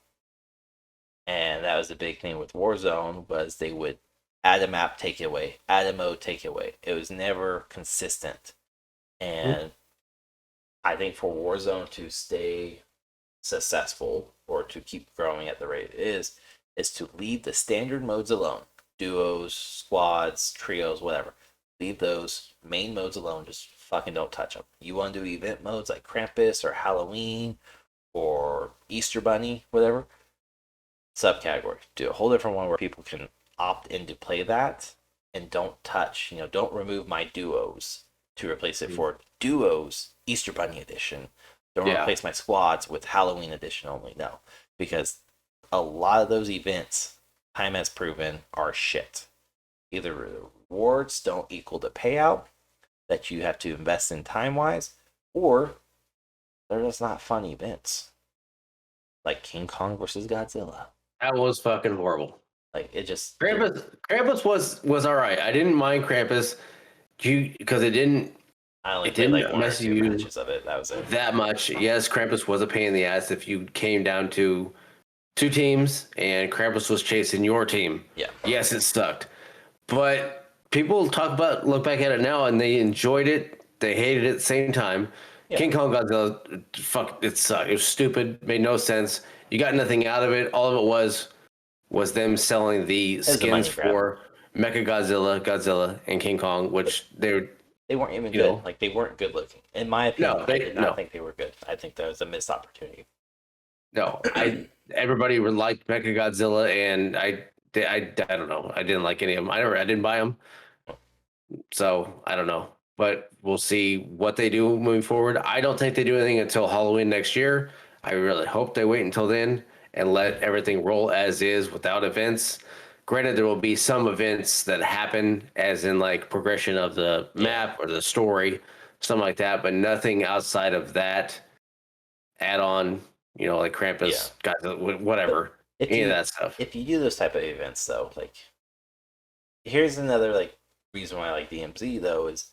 And that was the big thing with Warzone was they would add a map, take it away, add a mode, take it away. It was never consistent. And I think for Warzone to stay successful or to keep growing at the rate it is to leave the standard modes alone. Duos, squads, trios, whatever. Leave those main modes alone. Just fucking don't touch them. You want to do event modes like Krampus or Halloween or Easter Bunny, whatever. Subcategory. Do a whole different one where people can opt in to play that and don't touch, don't remove my duos to replace it for duos Easter Bunny edition. Don't replace my squads with Halloween edition only. No, because a lot of those events, time has proven, are shit. Either the rewards don't equal the payout that you have to invest in time-wise, or they're just not fun events. Like King Kong versus Godzilla. That was fucking horrible. Like it just Krampus was all right. I didn't mind Krampus, because I only it played like didn't one or mess two you matches of it. That was it. that much. Yes, Krampus was a pain in the ass if you came down to two teams and Krampus was chasing your team. Yeah. Yes, it sucked. But people look back at it now and they enjoyed it. They hated it at the same time. Yeah. King Kong Godzilla, fuck, it sucked. It was stupid, made no sense. You got nothing out of it. All of it was them selling the skins for Mecha Godzilla, Godzilla, and King Kong, which they weren't even good. Like they weren't good looking. In my opinion, I did not think they were good. I think that was a missed opportunity. No, everybody liked Mecha Godzilla, and I don't know. I didn't like any of them. I didn't buy them, so I don't know. But we'll see what they do moving forward. I don't think they do anything until Halloween next year. I really hope they wait until then and let everything roll as is without events. Granted, there will be some events that happen, as in like progression of the map or the story, something like that, but nothing outside of that add-on. Like Krampus, whatever, any of that stuff. If you do those type of events, though, like here's another like reason why I like DMZ though is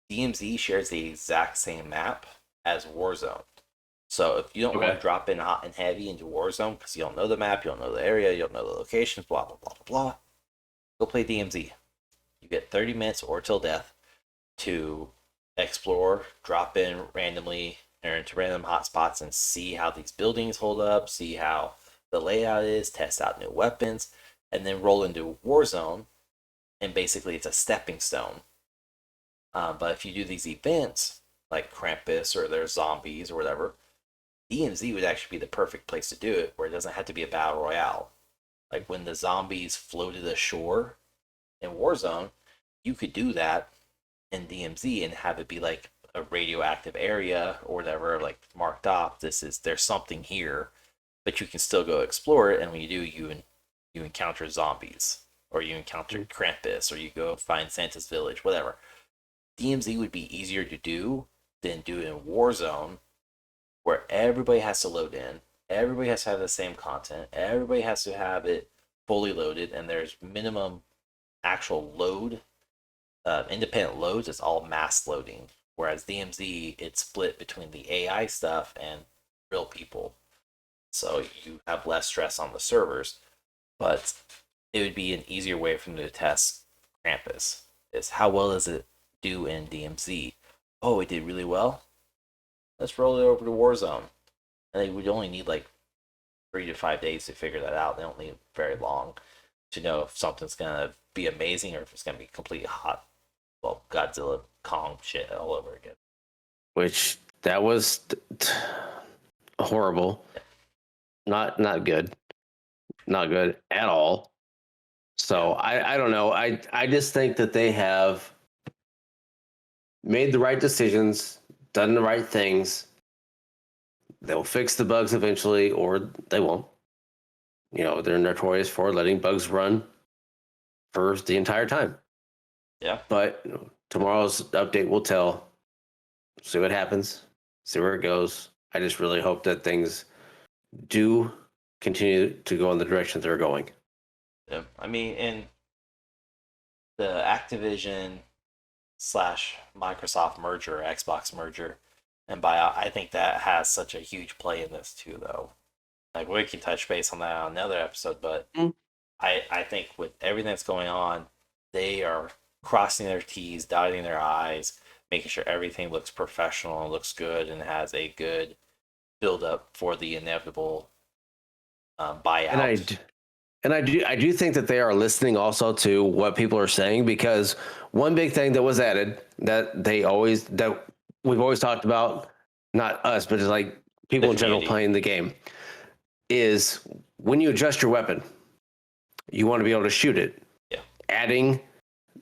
DMZ shares the exact same map as Warzone. So if you don't want to drop in hot and heavy into Warzone because you don't know the map, you don't know the area, you don't know the locations, blah blah blah blah blah, go play DMZ. You get 30 minutes or till death to explore, drop in randomly or into random hotspots and see how these buildings hold up, see how the layout is, test out new weapons, and then roll into Warzone. And basically, it's a stepping stone. But if you do these events like Krampus or there's zombies or whatever, DMZ would actually be the perfect place to do it, where it doesn't have to be a battle royale. Like when the zombies floated ashore in Warzone, you could do that in DMZ and have it be like a radioactive area or whatever, like marked off. There's something here, but you can still go explore it. And when you do, you encounter zombies, or you encounter Krampus, or you go find Santa's village, whatever. DMZ would be easier to do than do it in Warzone, where everybody has to load in, everybody has to have the same content, everybody has to have it fully loaded, and there's minimum actual load. Independent loads, it's all mass loading. Whereas DMZ, it's split between the AI stuff and real people. So you have less stress on the servers. But it would be an easier way for them to test Krampus. Is how well does it do in DMZ? Oh, it did really well. Let's roll it over to Warzone. And they would only need like 3 to 5 days to figure that out. They don't need very long to know if something's gonna be amazing or if it's gonna be complete hot, well, Godzilla Kong shit all over again. Which that was horrible. Yeah. Not good. Not good at all. So I don't know. I just think that they have made the right decisions, done the right things. They'll fix the bugs eventually, or they won't. They're notorious for letting bugs run for the entire time. Yeah. But tomorrow's update will tell. See what happens. See where it goes. I just really hope that things do continue to go in the direction they're going. Yeah. I mean, in the Activision / Microsoft merger, Xbox merger, and buyout, I think that has such a huge play in this too, though. Like we can touch base on that on another episode, but I think with everything that's going on, they are crossing their T's, dotting their I's, making sure everything looks professional and looks good and has a good build up for the inevitable buyout. And I do think that they are listening also to what people are saying, because one big thing that was added that we've always talked about, not us, but just like people in general playing the game, is when you adjust your weapon, you want to be able to shoot it. Yeah. Adding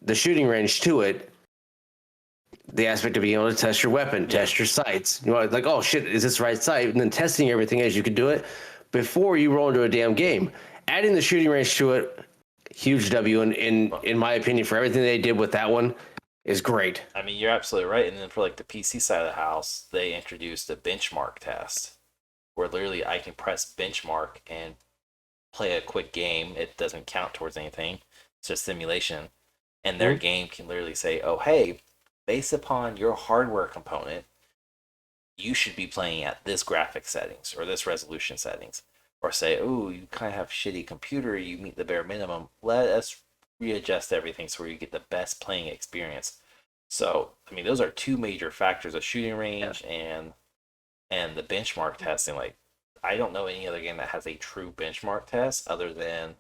the shooting range to it, the aspect of being able to test your weapon, test your sights. Like, oh shit, is this the right sight? And then testing everything as you could do it before you roll into a damn game. Adding the shooting range to it, huge W in my opinion, for everything they did with that one, is great. I mean, you're absolutely right. And then for like the PC side of the house, they introduced a benchmark test where literally I can press benchmark and play a quick game. It doesn't count towards anything. It's just simulation. And their Mhm. game can literally say, oh, hey, based upon your hardware component, you should be playing at this graphic settings or this resolution settings. Or say, oh, you kind of have shitty computer, you meet the bare minimum. Let us readjust everything so you get the best playing experience. So, I mean, those are two major factors: a shooting Yeah. range and the benchmark testing. Like, I don't know any other game that has a true benchmark test other than,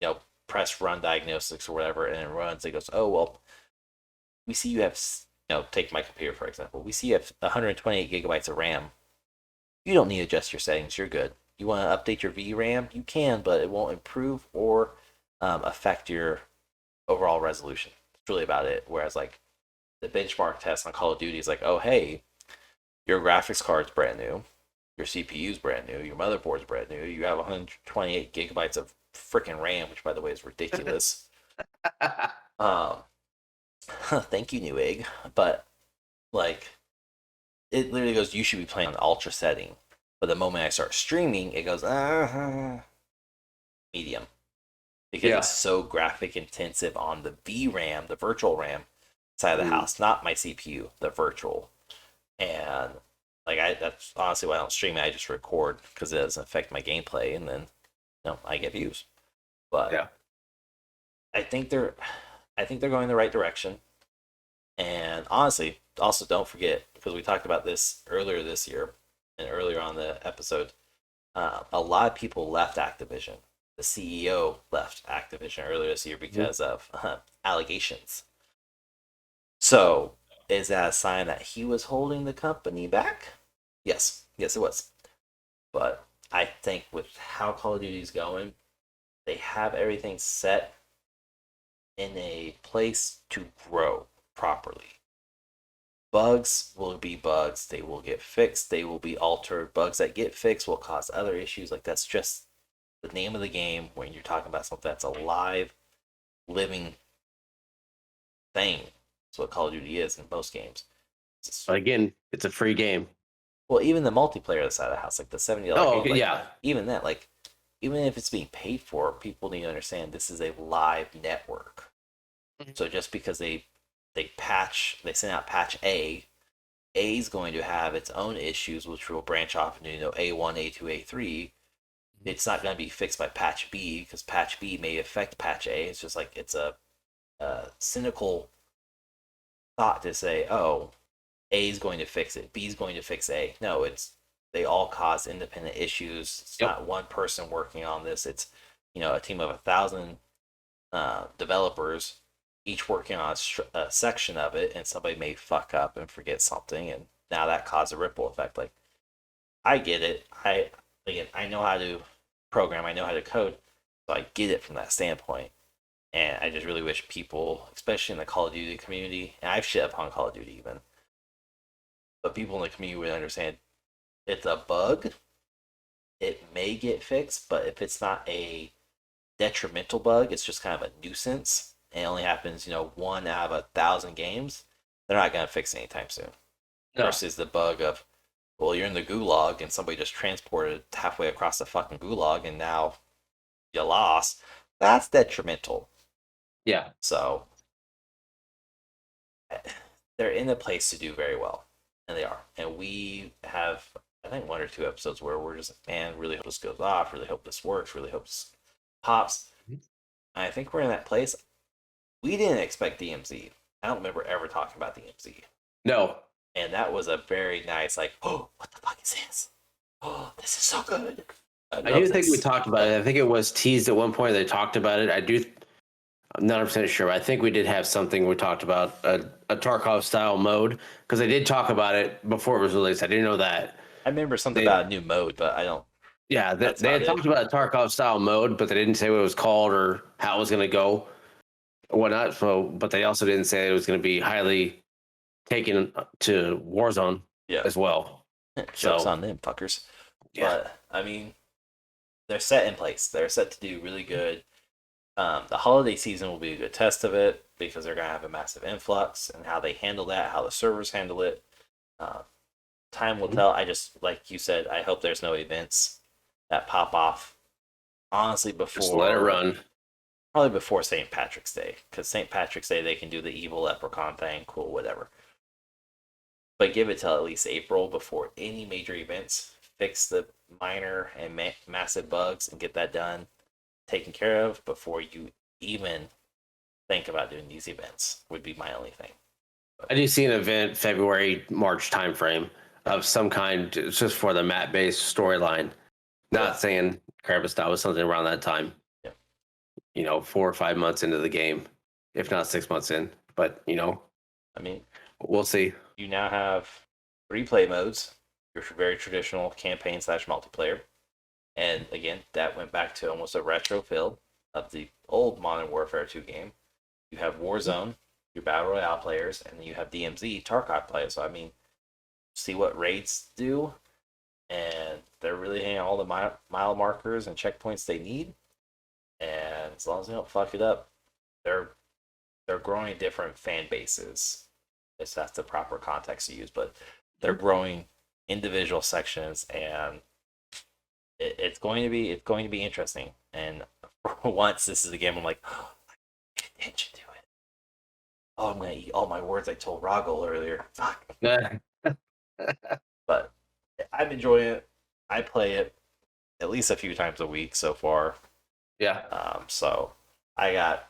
you know, press run diagnostics or whatever, and it runs. It goes, oh well, we see you have, take my computer for example. We see you have 128 gigabytes of RAM. You don't need to adjust your settings. You're good. You want to update your VRAM? You can, but it won't improve or affect your overall resolution. It's really about it. Whereas like the benchmark test on Call of Duty is like, oh hey, your graphics card's brand new, your CPU's brand new, your motherboard's brand new. You have 128 gigabytes of freaking RAM, which by the way is ridiculous. Um, thank you, Newegg. But like, it literally goes, you should be playing on ultra setting. But the moment I start streaming, it goes, medium. Because Yeah. it's so graphic intensive on the VRAM, the virtual RAM side of the house, not my CPU, the virtual. And like that's honestly why I don't stream it. I just record because it doesn't affect my gameplay, and then I get views. But Yeah. I think they're, I think they're going the right direction. And honestly, also don't forget because we talked about this earlier this year and earlier on the episode. A lot of people left Activision. The CEO left Activision earlier this year Mhm. because of allegations. So, is that a sign that he was holding the company back? Yes, yes, it was. But I think with how Call of Duty's going, they have everything set in a place to grow properly. Bugs will be bugs. They will get fixed. They will be altered. Bugs that get fixed will cause other issues. Like that's just the name of the game when you're talking about something that's a live, living thing. That's what Call of Duty is in most games. But again, it's a free game. Well, even the multiplayer side of the house, like the $70 Oh, game, okay, like yeah. even that, like even if it's being paid for, people need to understand this is a live network. Mhm. So just because they send out patch A is going to have its own issues, which will branch off into A1, A2, A3. It's not going to be fixed by patch B because patch B may affect patch A. It's just like it's a cynical thought to say, oh, A is going to fix it, B is going to fix A. No, it's they all cause independent issues. It's Yep. not one person working on this. It's a team of 1,000 developers, each working on a section of it, and somebody may fuck up and forget something, and now that causes a ripple effect. Like I get it. I know how to program. I know how to code, so I get it from that standpoint. And I just really wish people, especially in the Call of Duty community, and I've shit upon Call of Duty even, but people in the community would understand it's a bug. It may get fixed, but if it's not a detrimental bug, it's just kind of a nuisance. And it only happens, one out of 1,000 games. They're not gonna fix it anytime soon. No. Versus the bug of, well, you're in the gulag and somebody just transported halfway across the fucking gulag and now you lost. That's detrimental. Yeah. So they're in a place to do very well, and they are. And we have, I think, one or two episodes where we're just like, man, really hope this goes off. Really hope this works. Really hope this pops. Mhm. And I think we're in that place. We didn't expect DMZ. I don't remember ever talking about DMZ. No. And that was a very nice, like, oh, what the fuck is this? Oh, this is so good. I I do love think we this. talked about it. I think it was teased at one point. They talked about it. I'm not 100% sure. But I think we did have something we talked about a Tarkov style mode because they did talk about it before it was released. I didn't know that. I remember something They, about a new mode, but I don't. yeah, That's they about had it. talked about a Tarkov style mode, but they didn't say what it was called or how it was going to go or whatnot. So, but they also didn't say it was going to be highly taken to Warzone Yeah. as well. Jokes So, on them, fuckers. yeah. But I mean, they're set in place. They're set to do really good. The holiday season will be a good test of it because they're gonna have a massive influx and how they handle that, how the servers handle it. Uh, Time will Mhm. tell. I just like you said. I hope there's no events that pop off honestly before. Just let it run. Probably before St. Patrick's Day, because St. Patrick's Day they can do the evil leprechaun thing. Cool, whatever. But give it till at least April before any major events. Fix the minor and massive bugs and get that done, taken care of before you even think about doing these events. Would be my only thing. I do see an event February, March timeframe of some kind, just for the map-based storyline. Not saying Krampus was something around that time. Yeah. 4 or 5 months into the game, if not 6 months in. But I mean, we'll see. You now have 3 play modes. Your very traditional campaign / multiplayer, and again, that went back to almost a retro feel of the old Modern Warfare 2 game. You have Warzone, your battle royale players, and then you have DMZ Tarkov players. So I mean, see what raids do, and they're really hitting all the mile markers and checkpoints they need. And as long as they don't fuck it up, they're growing different fan bases. If that's the proper context to use, but they're growing individual sections, and it's going to be interesting. And for once, this is a game I'm like, oh, I pay attention to it. Oh, I'm gonna eat all my words I told Roggle earlier. Fuck. But I'm enjoying it. I play it at least a few times a week so far. Yeah. So I got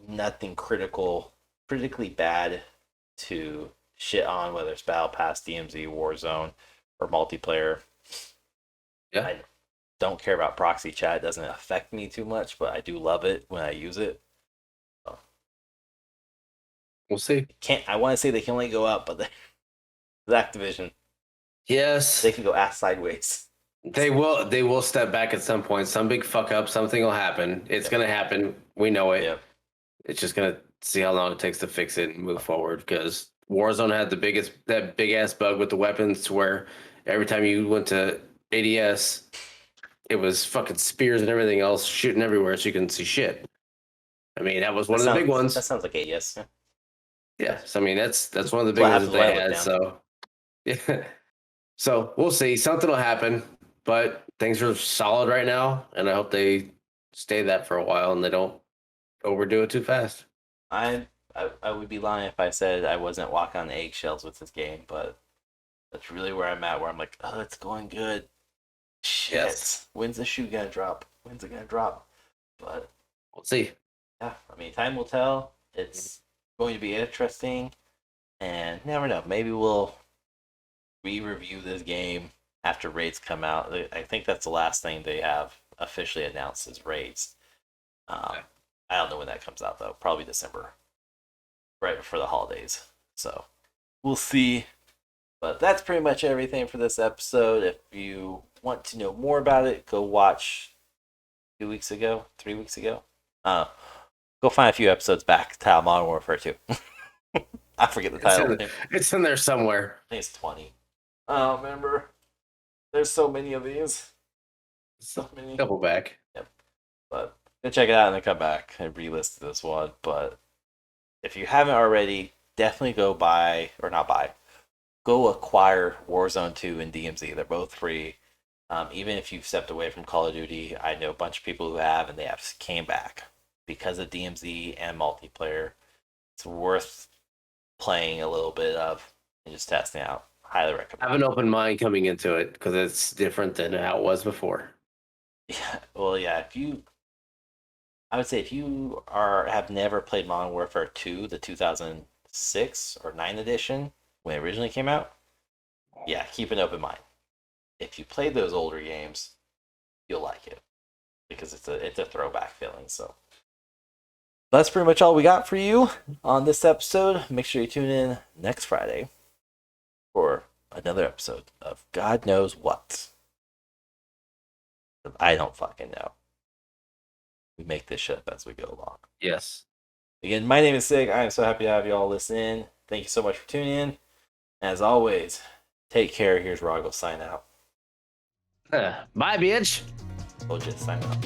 nothing critically bad to shit on, whether it's Battle Pass, DMZ, Warzone, or multiplayer. Yeah. I don't care about proxy chat. It doesn't affect me too much, but I do love it when I use it. So. We'll see. I want to say they can only go up, but the Activision. Yes. They can go ass sideways. They will step back at some point. Some big fuck up, something will happen. It's gonna happen. We know it. Yep. It's just gonna see how long it takes to fix it and move forward, because Warzone had that big ass bug with the weapons, to where every time you went to ADS, it was fucking spears and everything else shooting everywhere, so you couldn't see shit. I mean, that was one of the big ones. That sounds like ADS. Yeah, so I mean that's one of the big ones that they had. So yeah, so we'll see. Something will happen, but things are solid right now, and I hope they stay that for a while and they don't overdo it too fast. I would be lying if I said I wasn't walking on eggshells with this game, but that's really where I'm at. Where I'm like, oh, it's going good. Shit, yes. When's the shoe gonna drop? When's it gonna drop? But we'll see. Yeah, I mean, time will tell. It's going to be interesting, and never know. Maybe we'll re-review this game after raids come out. I think that's the last thing they have officially announced is raids. Okay. I don't know when that comes out though. Probably December, right before the holidays. So we'll see. But that's pretty much everything for this episode. If you want to know more about it, go watch 3 weeks ago. Go find a few episodes back to Modern Warfare 2. I forget the title. It's in there somewhere. I think it's 20. I don't remember. There's so many of these. So many. Double back. Yep. But go check it out and then come back and relist this one. But if you haven't already, definitely go acquire Warzone 2 and DMZ. They're both free. Even if you've stepped away from Call of Duty, I know a bunch of people who have, and they have came back because of DMZ and multiplayer. It's worth playing a little bit of and just testing out. Highly recommend. Have an open mind coming into it, because it's different than how it was before. Yeah, well, yeah. I would say if you have never played Modern Warfare 2, the 2006 or 9 edition when it originally came out, yeah, keep an open mind. If you played those older games, you'll like it because it's a throwback feeling. So that's pretty much all we got for you on this episode. Make sure you tune in next Friday for another episode of God Knows What. I don't fucking know. We make this shit up as we go along. Yes. Again, my name is Sig. I am so happy to have you all listen in. Thank you so much for tuning in. As always, take care. Here's Roggle sign out. Bye, bitch. We'll just sign out.